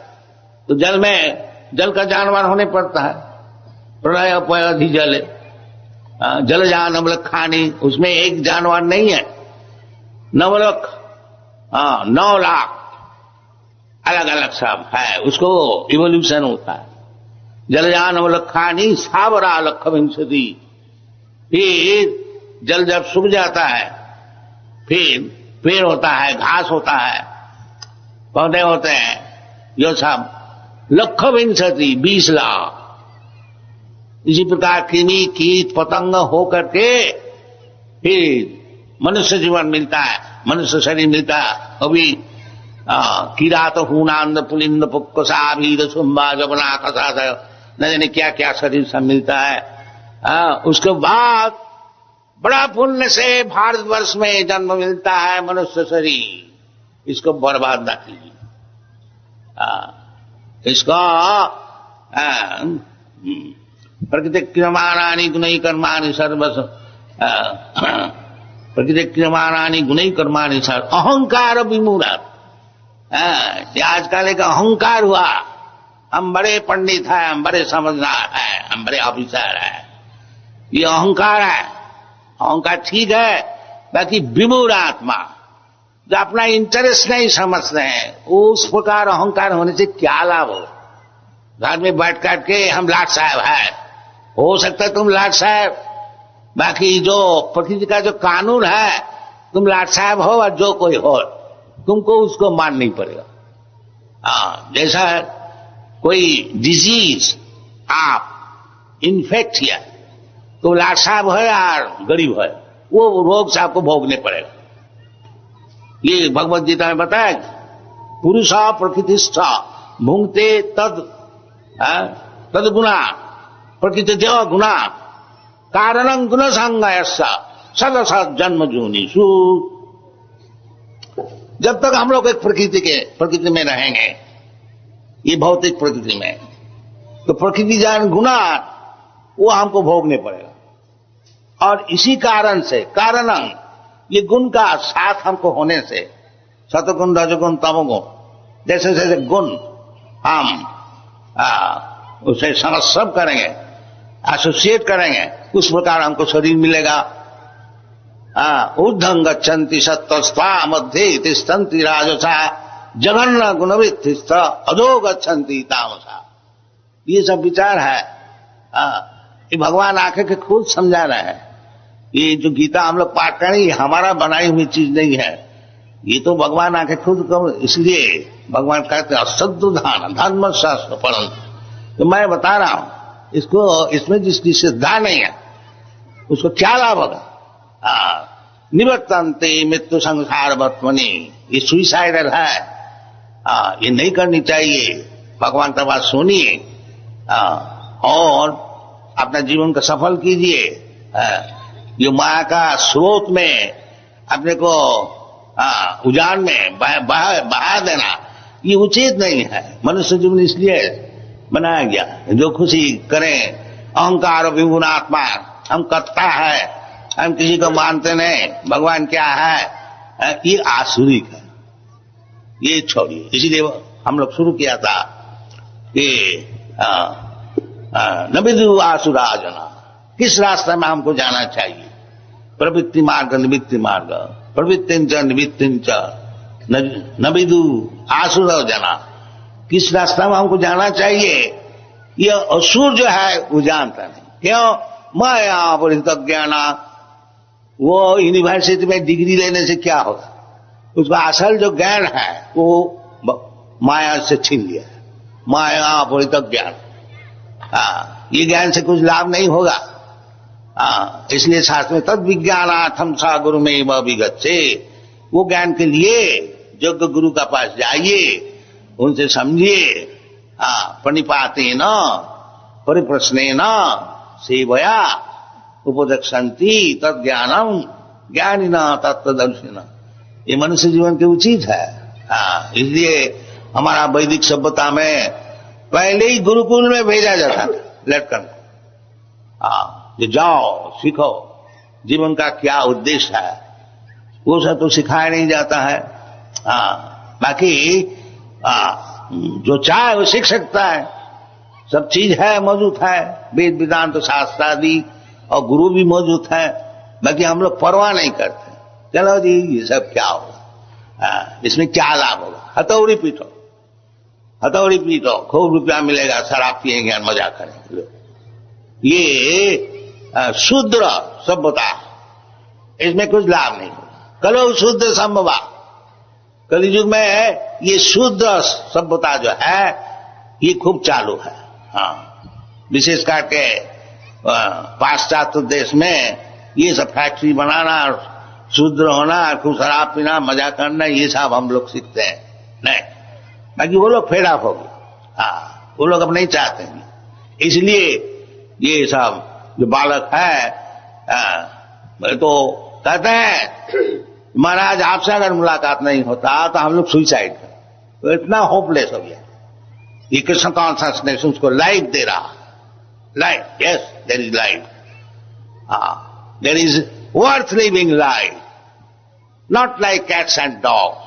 तो जल में जल का जानवर होने पड़ता है। प्रलय पयधि जले जलजान अवलखानी, उसमें एक जानवर नहीं है, 9 लाख 9 लाख अलग अलग सब है, उसको इवोल्यूशन होता है। जलजान अवलखानी सावरा लखविंशति। फिर जल जब सूख जाता है फिर पेड़ होता है, घास होता है, पौधे होते हैं, यो सब लखविंशति 20 लाख। इसी प्रकार कृमि कीट पतंग हो करके फिर मनुष्य जीवन मिलता है, मनुष्य शरीर मिलता है। अभी किरात हूनांद पुलिंद पुक्कसा भीर सुम्बा जबना कसा न जाने क्या क्या शरीर सब मिलता है। उसके बाद बड़ा पुण्य से भारतवर्ष में जन्म मिलता है मनुष्य शरीर, इसको बर्बाद न कीजिए। इसको प्रकृति क्रियमाणानि गुणै कर्माणि सर्वस प्रकृति क्रियमाणानि गुणै कर्माणि सर्व अहंकार विमूढ़। ये आजकल एक अहंकार हुआ, हम बड़े पंडित हैं, हम बड़े समझदार हैं, हम बड़े ऑफिसर हैं, ये अहंकार है। अहंकार ठीक है, बाकी विमूढ़ आत्मा जो अपना इंटरेस्ट नहीं समझते हैं, उस प्रकार अहंकार होने से क्या लाभ हो। घर में बैठ करके हम लाट साहब है, हो सकता है तुम लाट साहब, बाकी जो प्रकृति का जो कानून है, तुम लाट साहब हो और जो कोई हो, तुमको उसको मानना ही पड़ेगा। जैसा कोई डिजीज आप इन्फेक्ट किया तो लाट साहब है और गरीब है, वो रोग से आपको भोगने पड़ेगा। ये भगवत गीता में बताया, पुरुषा प्रकृतिस्था भुंगते तद गुणा प्रकृति देव गुणा कारणं गुण संगयस्स सदसद जन्म जूनिषु। जब तक हम लोग एक प्रकृति में रहेंगे, ये भौतिक प्रकृति में, तो प्रकृति जान गुणा वो हमको भोगने पड़ेगा। और इसी कारण से कारणं, ये गुण का साथ हमको होने से, सतगुण रजगुण तमगुण जैसे जैसे गुण हम उसे सब करेंगे, एसोसिएट करेंगे, उस प्रकार हमको शरीर मिलेगा। ऊर्ध्वं गच्छन्ति सत्त्वस्त्वा मध्ये तिष्ठन्ति राजसा जघन्य गुणवृत्तिस्थ अधो गच्छन्ति तामसा। ये सब विचार है। ये भगवान आके के खुद समझा रहे हैं। ये जो गीता हम लोग पाठ करें, ये हमारा बनाई हुई चीज नहीं है, ये तो भगवान आके खुद कम। इसलिए भगवान कहते हैं असद्धान धर्म शास्त्र पढ़। तो मैं बता रहा हूं, इसको इसमें जिसकी श्रद्धा नहीं है उसको क्या लाभ होगा। निवर्तन्ते मृत्यु संसार वर्तमनि, ये सुइसाइडल है, ये नहीं करनी चाहिए। भगवान का बात सुनिए और अपना जीवन को सफल कीजिए। ये माया का स्रोत में अपने को उजान में बहा देना, ये उचित नहीं है। मनुष्य जीवन इसलिए बनाया गया, जो खुशी करें। अहंकार विगुण आत्मा, हम करता है, हम किसी को मानते नहीं, भगवान क्या है, ये आसुरिक है, ये छोड़िए। इसीलिए हम लोग शुरू किया था कि न विदु आसुराजना, किस रास्ते में हमको जाना चाहिए। प्रवृत्ति मार्ग निवृत्ति मार्ग, प्रवृत्तिंच निवृत्तिंच न विदु आसुर जना, किस रास्ता में हमको जाना चाहिए। ये असुर जो है वो जानता नहीं। क्यों? माया परितज्ञाना, वो यूनिवर्सिटी में डिग्री लेने से क्या होगा, उसका असल जो ज्ञान है वो माया से छीन लिया। माया परितज्ञान, ये ज्ञान से कुछ लाभ नहीं होगा। इसलिए शास्त्र में तद विज्ञानार्थम सा गुरु में विगच्छे, वो ज्ञान के लिए योग्य गुरु का पास जाइए, उनसे समझिए। प्रणिपाते न परिप्रश्ने न सेवया उपदक्षन्ति तद ज्ञानम ज्ञानिन तत्वदर्शिन। ये मनुष्य जीवन के उचित है। इसलिए हमारा वैदिक सभ्यता में पहले ही गुरुकुल में भेजा जाता था लड़कन को। जाओ सीखो जीवन का क्या उद्देश्य है, वो सब तो सिखाया नहीं जाता है। बाकी जो चाहे वो सीख सकता है, सब चीज है, मौजूद है, वेद वेदांत शास्त्र आदि, और गुरु भी मौजूद है। बाकी हम लोग परवाह नहीं करते, चलो जी ये सब क्या होगा, इसमें क्या लाभ होगा। हथौड़ी पीटो, हथौड़ी पीटो, खूब रुपया मिलेगा, शराब पिएंगे और मजा करेंगे। ये शूद्र सभ्यता, इसमें कुछ लाभ नहीं होगा। कलो शूद्र संभवा, कलियुग में ये शूद्र सभ्यता जो है ये खूब चालू है। विशेष करके पाश्चात्य देश में ये सब फैक्ट्री बनाना, शूद्र होना, खूब शराब पीना, मजा करना, ये सब हम लोग सीखते हैं। नहीं, बाकी वो लोग फेड ऑफ हो गए। वो लोग अब नहीं चाहते हैं। इसलिए ये सब जो बालक है बोले तो कहते हैं महाराज आपसे अगर मुलाकात नहीं होता तो हम लोग सुइसाइड कर, तो इतना होपलेस हो गया। ये कृष्ण कॉन्शसनेस उसको लाइफ दे रहा, life, yes there is life, there is worth living life, not like cats and dogs,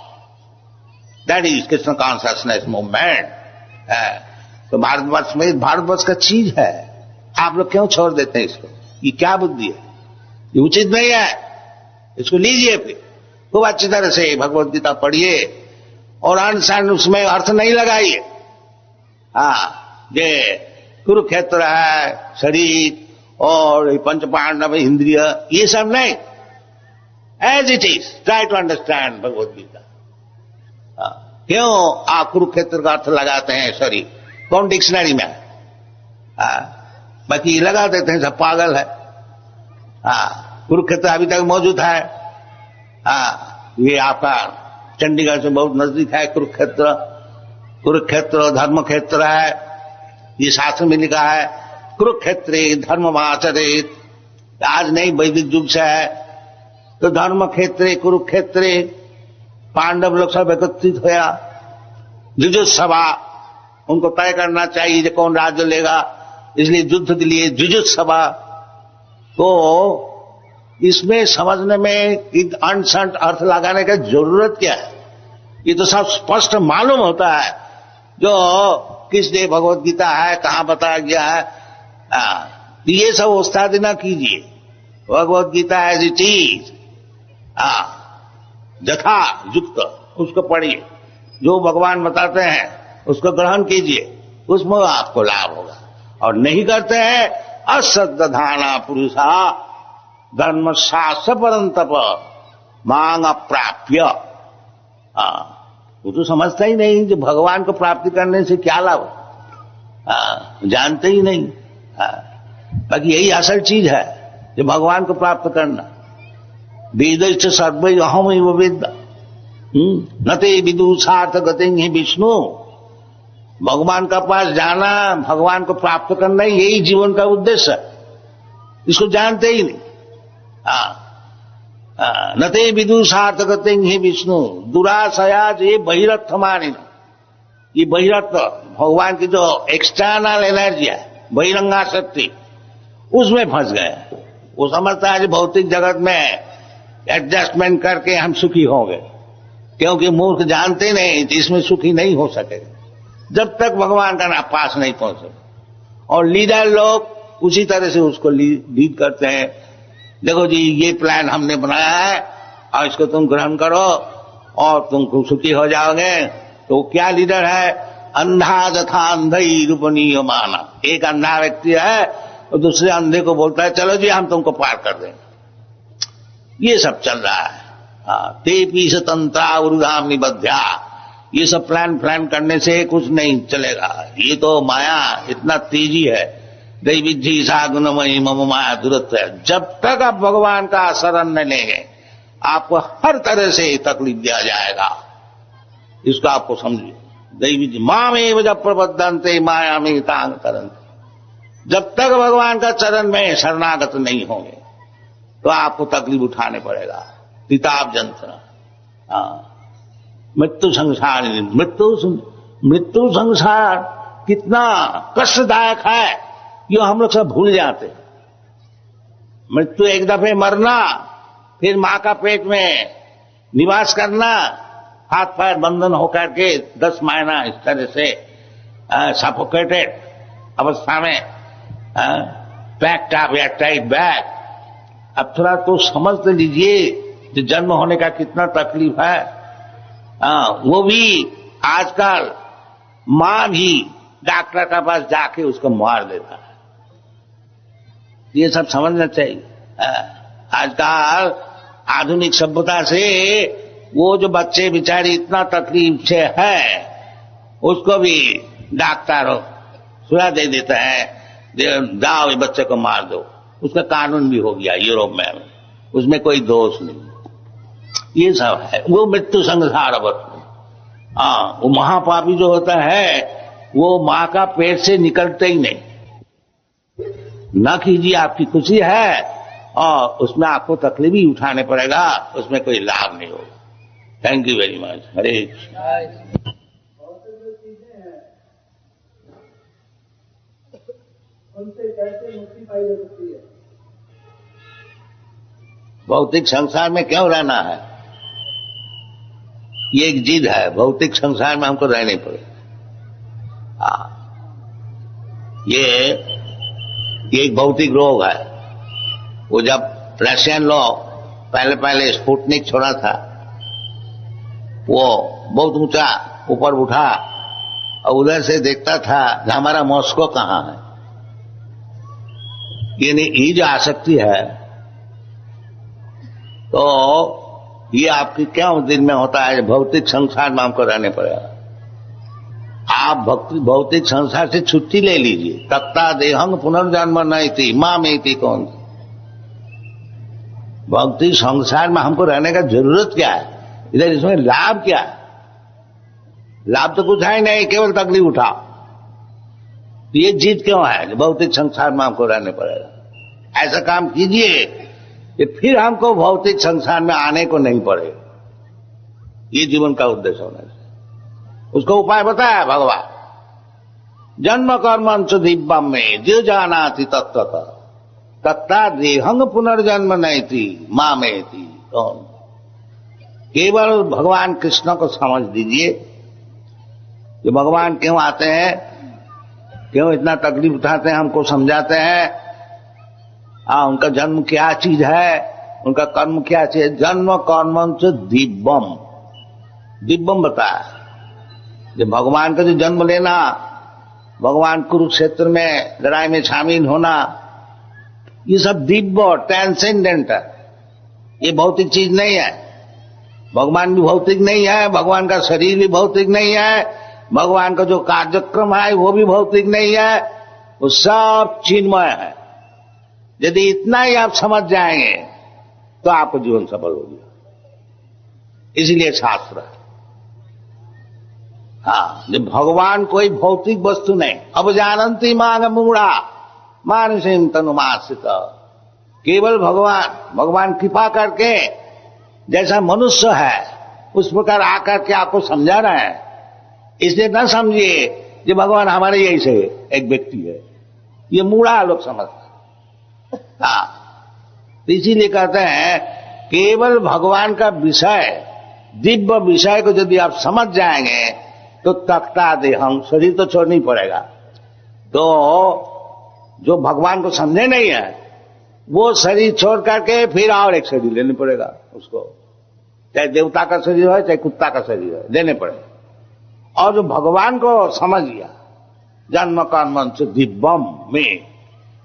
that is Krishna consciousness movement. तो भारतवर्ष में, भारतवर्ष का चीज है, आप लोग क्यों छोड़ देते हैं इसको? ये क्या बुद्धि है? ये उचित नहीं है, इसको लीजिए, फिर खूब अच्छी तरह से भगवत गीता पढ़िए और अंडरस्टैंड, उसमें अर्थ नहीं लगाइए। ये कुरुक्षेत्र है, शरीर और पंच पांडव इंद्रिय, ये सब नहीं, as it is try to understand Bhagavad Gita. क्यों आप कुरुक्षेत्र का अर्थ लगाते हैं शरीर? कौन डिक्शनरी में है? बाकी लगा देते हैं, सब पागल है। कुरुक्षेत्र अभी तक मौजूद है। ये आपका चंडीगढ़ से बहुत नजदीक है कुरुक्षेत्र। कुरुक्षेत्र धर्म क्षेत्र है, ये शास्त्र में लिखा है, कुरुक्षेत्रे धर्ममाचरेत। आज नहीं, वैदिक युग से है। तो धर्म क्षेत्रे कुरुक्षेत्रे पांडव लोग सब एकत्रित होया, जुजुत्सभा, उनको तय करना चाहिए कि कौन राज्य लेगा, इसलिए युद्ध के लिए जुजुत्सभा। तो इसमें समझने में अनसंट अर्थ लगाने की जरूरत क्या है? ये तो सब स्पष्ट मालूम होता है, जो किसने भगवत गीता है, कहां बताया गया है। तो ये सब उस्तादी ना कीजिए, Bhagavad Gita as it is, यथा युक्त उसको पढ़िए, जो भगवान बताते हैं उसको ग्रहण कीजिए, उसमें आपको लाभ होगा। और नहीं करते हैं, अश्रद्धाना पुरुषा धर्म शास्त्र परंतप मांग अप्राप्य। वो तो समझता ही नहीं कि भगवान को प्राप्ति करने से क्या लाभ, जानते ही नहीं। बाकी यही असल चीज है, जो भगवान को प्राप्त करना। वेद सर्व अहम वेद न ते विदुषार्थ गति विष्णु। भगवान का पास जाना, भगवान को प्राप्त करना, यही जीवन का उद्देश्य है। इसको जानते ही नहीं। न ते विदुषार्थ गति विष्णु दुराशयाज ये बहिरत्थ मानिन। ये बहिरत्थ भगवान की जो एक्सटर्नल एनर्जी है, बहिरंगा शक्ति, उसमें फंस गए। वो समझता है कि भौतिक जगत में एडजस्टमेंट करके हम सुखी होंगे, क्योंकि मूर्ख जानते नहीं इसमें सुखी नहीं हो सकेगा जब तक भगवान का पास नहीं पहुंचे। और लीडर लोग उसी तरह से उसको लीड करते हैं। देखो जी, ये प्लान हमने बनाया है और इसको तुम ग्रहण करो और तुम सुखी हो जाओगे। तो क्या लीडर है? अंधा जथा अंधई रूपनीय माना। एक अंधा व्यक्ति है और दूसरे अंधे को बोलता है चलो जी हम तुमको पार कर देंगे। ये सब चल रहा है। ते पीस तंत्रा उर्गाम निबध्या। ये सब प्लान करने से कुछ नहीं चलेगा। ये तो माया इतना तेजी है। दैविद्धि सा गुणमयी मम माया दुरत्व है। जब तक आप भगवान का शरण न लेंगे, आपको हर तरह से तकलीफ दिया जाएगा। इसको आपको समझिए। दैविद्धि मामेव जब प्रबद्धन्ते माया में तांग करन्ते। जब तक भगवान का चरण में शरणागत नहीं होंगे तो आपको तकलीफ उठाने पड़ेगा। तिताब जंत्रणा, मृत्यु संसार। मृत्यु संसार कितना कष्टदायक है, ये हम लोग सब भूल जाते हैं। मृत्यु एक दफे मरना, फिर मां का पेट में निवास करना, हाथ पैर बंधन होकर के 10 महीना इस तरह से सफोकेटेड अवस्था में, पैक्ड अप या टाइट बैक। अब थोड़ा तो समझ तो लीजिए कि जन्म होने का कितना तकलीफ है। वो भी आजकल मां भी डॉक्टर के पास जाके उसको मार देता है। ये सब समझना चाहिए। आजकल आधुनिक सभ्यता से वो जो बच्चे बेचारे इतना तकलीफ से है, उसको भी डॉक्टर सुला दे देता है, जाओ ये बच्चे को मार दो। उसका कानून भी हो गया यूरोप में, उसमें कोई दोष नहीं। ये सब है वो मृत्यु संसार। वो महापापी जो होता है वो मां का पेट से निकलते ही नहीं। न कीजिए, आपकी खुशी है और उसमें आपको तकलीफ भी उठाने पड़ेगा, उसमें कोई लाभ नहीं होगा। Thank you very much. हरे उनसे कैसे मुक्ति पाई जा सकती है? भौतिक संसार में क्यों रहना है? ये एक जिद है, भौतिक संसार में हमको रहने पड़ेगा। ये एक भौतिक रोग है। वो जब रशियन लोग पहले स्पुतनिक छोड़ा था, वो बहुत ऊंचा ऊपर उठा और उधर से देखता था कि हमारा मॉस्को कहां है। ये जो आसक्ति है, तो ये आपकी क्यों दिल में होता है? भौतिक संसार में हमको रहने पड़ेगा। आप भौतिक संसार से छुट्टी ले लीजिए। तक्ता देहंग पुनर्जन्म नहीं थी मां में थी कौन? भौतिक संसार में हमको रहने का जरूरत क्या है? इधर इसमें लाभ क्या है? लाभ तो कुछ है नहीं, केवल तकलीफ उठाओ। ये जीत क्यों है? भौतिक संसार में हमको रहने पड़ेगा। ऐसा काम कीजिए कि फिर हमको भौतिक संसार में आने को नहीं पड़े। ये जीवन का उद्देश्य होना चाहिए। उसको उपाय बताया भगवान। जन्म कर्मंच दिव्यम में जो जाना थी तत्व तत्ता देहंग पुनर्जन्म नहीं थी मां में थी कौन? केवल भगवान कृष्ण को समझ दीजिए कि भगवान क्यों आते हैं, क्यों इतना तकलीफ उठाते हैं, हमको समझाते हैं। उनका जन्म क्या चीज है, उनका कर्म क्या चीज है। जन्म कर्मंच दिव्यम, दिव्यम बताया। जब भगवान का जो जन्म लेना, भगवान कुरुक्षेत्र में लड़ाई में शामिल होना, ये सब दिव्य ट्रांसेंडेंट है। ये भौतिक चीज नहीं है। भगवान भी भौतिक नहीं है, भगवान का शरीर भी भौतिक नहीं है, भगवान का जो कार्यक्रम है वो भी भौतिक नहीं है, वो सब चिन्मय है। यदि इतना ही आप समझ जाएंगे तो आपका जीवन सफल हो गया। इसलिए शास्त्र है। जब भगवान कोई भौतिक वस्तु नहीं। अब जानंती मांग मूढ़ा मानसिम तनुमासित। केवल भगवान कृपा करके जैसा मनुष्य है उस प्रकार आकर के आपको समझा रहे हैं। इसलिए न समझिए कि भगवान हमारे यही से एक व्यक्ति है। ये मूढ़ा लोग समझते हैं। तो इसीलिए कहते हैं केवल भगवान का विषय, दिव्य विषय को यदि आप समझ जाएंगे तो तख्ता देहंग, शरीर तो छोड़ना ही पड़ेगा। तो जो भगवान को समझे नहीं है वो शरीर छोड़ करके फिर और एक शरीर लेने पड़ेगा उसको। चाहे देवता का शरीर हो चाहे कुत्ता का शरीर हो, लेने पड़ेगा। और जो भगवान को समझ लिया, जन्म कर्मंच दिव्यम में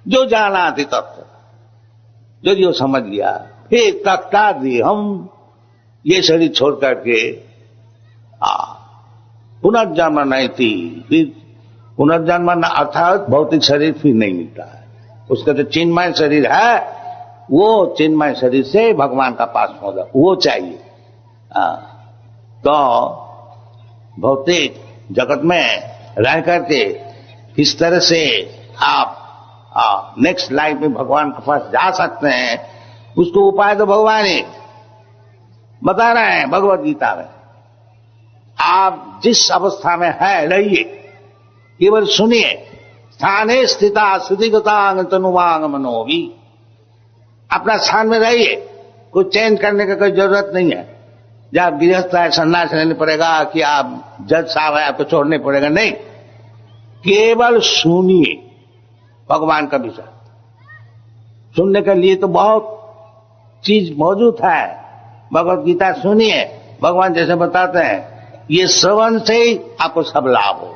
जो जाना थी तत्व, जो समझ लिया, फिर तख्ता देहम, ये शरीर छोड़ करके पुनर्जन्म नहीं थी। फिर पुनर्जन्म अर्थात भौतिक शरीर फिर नहीं मिलता है। उसका जो चिन्मय शरीर है वो चिन्मय शरीर से भगवान का पास होगा, वो चाहिए। तो भौतिक जगत में रह करके किस तरह से आप नेक्स्ट लाइफ में भगवान के पास जा सकते हैं, उसको उपाय तो भगवान ही बता रहे हैं भगवद गीता में। आप जिस अवस्था में है रहिए, केवल सुनिए। स्थाने स्थिता श्रुतिगतांग तनुवांग मनोभी, अपना स्थान में रहिए। कुछ चेंज करने का कोई जरूरत नहीं है। जब आप गृहस्थ है संन्यास लेने पड़ेगा कि आप जज साहब है आपको छोड़ने पड़ेगा, नहीं। केवल सुनिए भगवान का विषय। सुनने के लिए तो बहुत चीज मौजूद है। भगवद गीता सुनिए, भगवान जैसे बताते हैं, ये श्रवण से ही आपको सब लाभ होगा।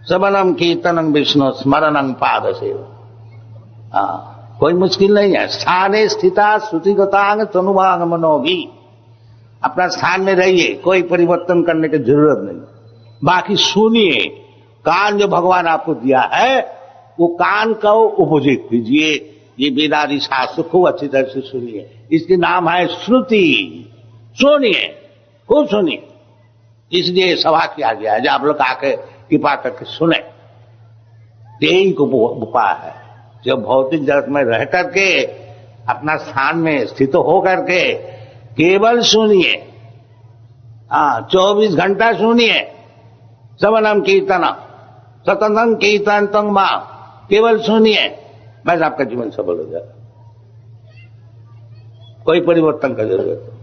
श्रवणम कीर्तनम विष्णु स्मरणम पाद सेवा। कोई मुश्किल नहीं है। स्थाने स्थिता श्रुतिगतांग तनुवांग मनोभी, अपना स्थान में रहिए, कोई परिवर्तन करने की जरूरत नहीं। बाकी सुनिए। कान जो भगवान आपको दिया है वो कान का उपयोग कीजिए। ये वेदादि शास्त्र खूब अच्छी तरह से सुनिए। इसके नाम है श्रुति। सुनिए, खूब सुनिए। इसलिए सभा किया गया है, जब आप लोग आके कृपा करके सुने। यही को उपाय है। जो भौतिक जगत में रह करके अपना स्थान में स्थित हो करके केवल सुनिए। 24 घंटा सुनिए, श्रवणम कीर्तनम सततम कीर्तनम मां, केवल सुनिए, बस आपका जीवन सफल हो जाएगा। कोई परिवर्तन का जरूरत नहीं,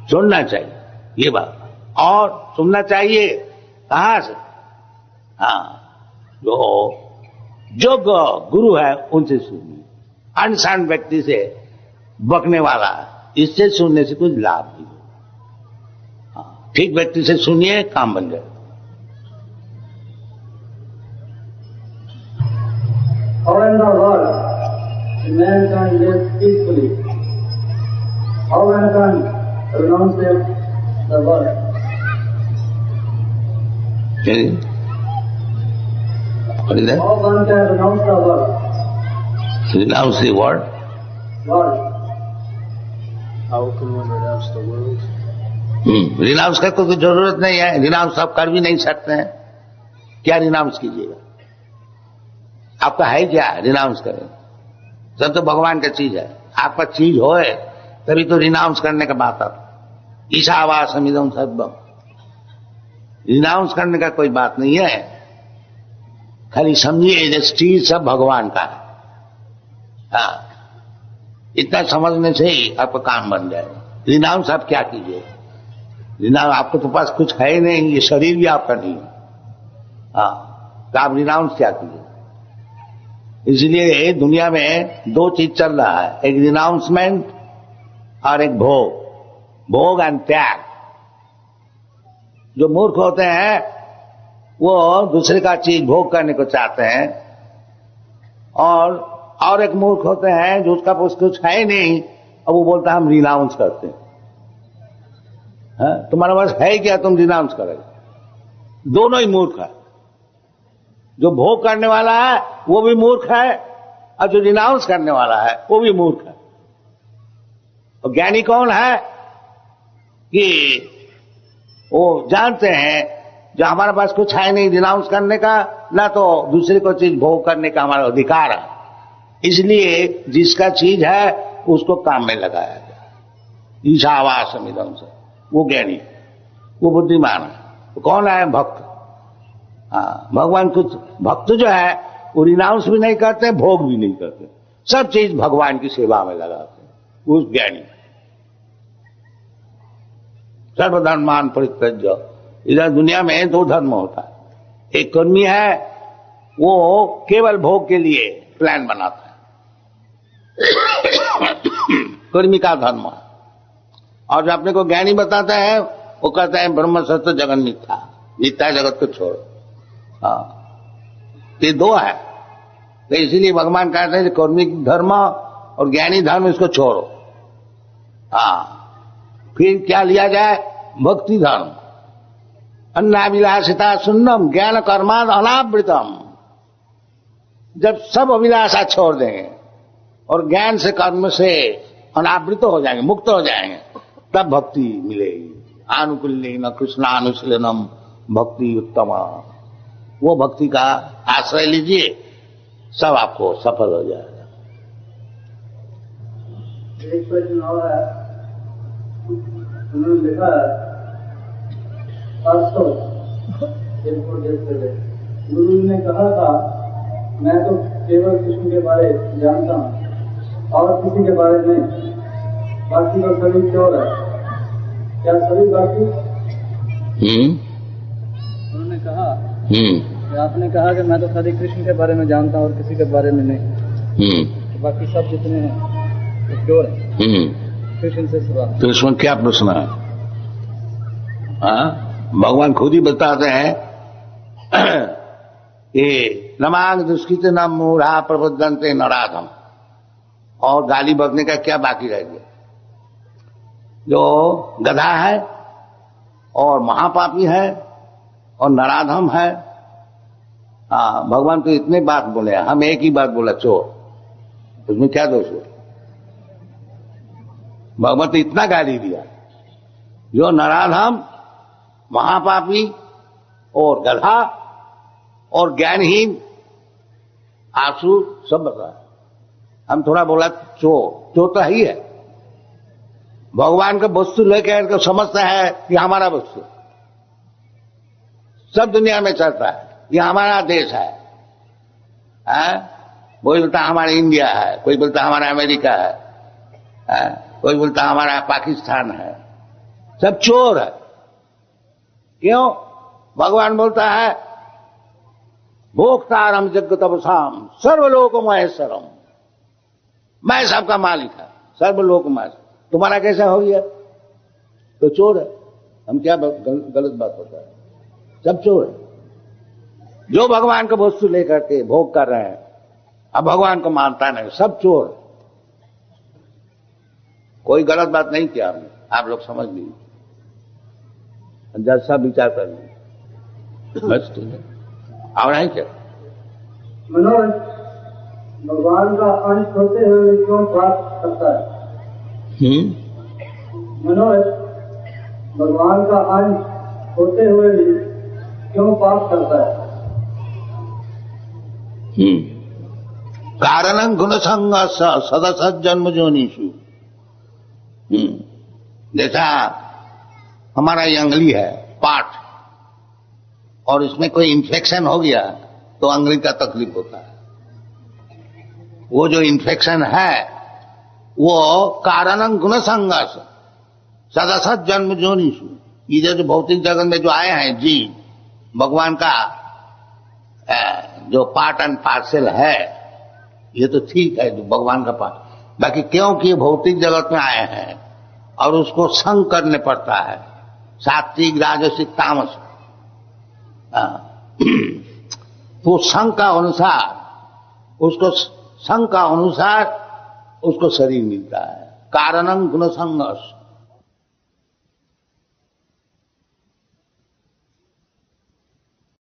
सुनना चाहिए ये बात। और सुनना चाहिए कहां से? जो गुरु है उनसे सुनिए। अनजान व्यक्ति से बकने वाला, इससे सुनने से कुछ लाभ नहीं होगा। ठीक व्यक्ति से सुनिए, काम बन जाए। How in the world a man can live peacefully? How one can renounce the world? What is that? How one can renounce the world? Renounce the word? World. How can one renounce the world? Renounce का कोई जरूरत नहीं है, renounce आप कर भी नहीं सकते हैं। क्या रिनाउंस कीजिएगा? आपका है क्या रिनाउंस करें? सब तो भगवान का चीज है। आपका चीज होए तभी तो रिनाउंस करने का बात आता। ईशावासम इदं सर्वम, रिनाउंस करने का कोई बात नहीं है। खाली समझिए ये चीज सब भगवान का है। इतना समझने से ही आपका काम बन जाएगा। रिनाउंस आप क्या कीजिए? रिनाउंस आपको तो पास कुछ है ही नहीं, ये शरीर भी आपका नहीं है। तो आप रिनाउंस क्या कीजिए? इसलिए दुनिया में दो चीज चल रहा है, एक रिनाउंसमेंट और एक भोग। भोग एंड त्याग। जो मूर्ख होते हैं वो दूसरे का चीज भोग करने को चाहते हैं, और एक मूर्ख होते हैं जो उसका कुछ है नहीं और वो बोलता है हम रिनाउंस करते हैं। तुम्हारे पास है क्या तुम रिनाउंस करोगे? दोनों ही मूर्ख है। जो भोग करने वाला है वो भी मूर्ख है, और जो रिनाउंस करने वाला है वो भी मूर्ख है। और ज्ञानी कौन है कि वो जानते हैं जो हमारे पास कुछ है नहीं रिनाउंस करने का, ना तो दूसरे को चीज भोग करने का हमारा अधिकार है। इसलिए जिसका चीज है उसको काम में लगाया जाए। ईशावासम इदं से, वो ज्ञानी, वो बुद्धिमान है। तो कौन है? भक्त। भगवान कुछ भक्त जो है वो रिनाउंस भी नहीं करते, भोग भी नहीं करते, सब चीज भगवान की सेवा में लगाते हैं। उस ज्ञानी सर्वधर्मान परित्यज्य। इधर दुनिया में दो धर्म होता है। एक कर्मी है, वो केवल भोग के लिए प्लान बनाता है, कर्मी का धर्म है। और जो अपने को ज्ञानी बताता है वो कहता है ब्रह्म सत्य जगन मिथ्या, मिथ्या जगत को छोड़ो। ये दो है। तो इसीलिए भगवान कहते हैं कर्मी धर्म और ज्ञानी धर्म इसको छोड़ो। फिर क्या लिया जाए? भक्ति धर्म। अन्नाभिलाषिता सुन्नम ज्ञान कर्माद अनावृतम। जब सब अभिलाषा छोड़ देंगे और ज्ञान से कर्म से अनावृत हो जाएंगे, मुक्त हो जाएंगे, तब भक्ति मिलेगी। आनुकूल्येन कृष्णानुशीलनम भक्ति उत्तम। वो भक्ति का आश्रय लीजिए, सब आपको सफल हो जाएगा। एक प्रश्न और है, उन्होंने लिखा है परसों गुरु ने कहा था मैं तो केवल कृष्ण के बारे जानता हूँ और किसी के बारे में, बाकी तो सभी चोर है। क्या सभी बाकी? उन्होंने कहा आपने कहा कि मैं तो खाली कृष्ण के बारे में जानता हूँ और किसी के बारे में नहीं, तो बाकी सब जितने हैं तो चोर है। कृष्ण से सवाल। तो इसमें क्या प्रश्न है? भगवान खुद ही बताते हैं कि नमांग दुष्कृत न मूढ़ा प्रबुद्धन्ते नराधम। और गाली बकने का क्या बाकी रह गया? जो गधा है और महापापी है और नराधम है। भगवान तो इतने बात बोले, हम एक ही बात बोला चोर। उसमें क्या दोष हुआ? भगवान तो इतना गाली दिया। जो नराधम, महापापी और गधा और ज्ञानहीन, आसुर सब बताया। हम थोड़ा बोला चोर तो ही है। भगवान का वस्तु लेकर समझता है कि हमारा वस्तु सब दुनिया में चलता है, ये हमारा देश है। कोई बोलता हमारा इंडिया है, कोई बोलता हमारा अमेरिका है, कोई बोलता हमारा पाकिस्तान है, सब चोर है। क्यों? भगवान बोलता है भोक्तारम जगतवसाम सर्वलोक महेश्वरम, मैं सबका मालिक है, सर्वलोक महेश्वर। तुम्हारा कैसा हो गया? तो चोर है। हम क्या गलत बात होता है? सब चोर है। जो भगवान का वस्तु लेकर के भोग कर रहे हैं, अब भगवान को मानता नहीं, सब चोर है। कोई गलत बात नहीं किया हमने, आप लोग समझ लीजिए, जैसा विचार कर लीजिए, बस ठीक है। और नहीं क्या मनोज भगवान का अंश होते हुए क्यों प्राप्त करता है? मनोज भगवान का अंश होते हुए भी क्यों पाप करता है? कारणं गुण संग सदसत जन्म जोनिषु। जैसा हमारा ये अंगुली है पार्ट, और इसमें कोई इन्फेक्शन हो गया तो अंगुली का तकलीफ होता है। वो जो इन्फेक्शन है वो कारणं गुण संघर्ष सदसत जन्म जोनिषु। ये जो भौतिक जगत में जो आए हैं जीव, भगवान का जो पार्ट एंड पार्सल है, ये तो ठीक है, जो भगवान का पार्ट। बाकी क्योंकि भौतिक जगत में आए हैं और उसको संग करने पड़ता है, सात्विक राजसिक तामस, तो संग का अनुसार उसको, संग का अनुसार उसको शरीर मिलता है। कारणं गुण संघर्ष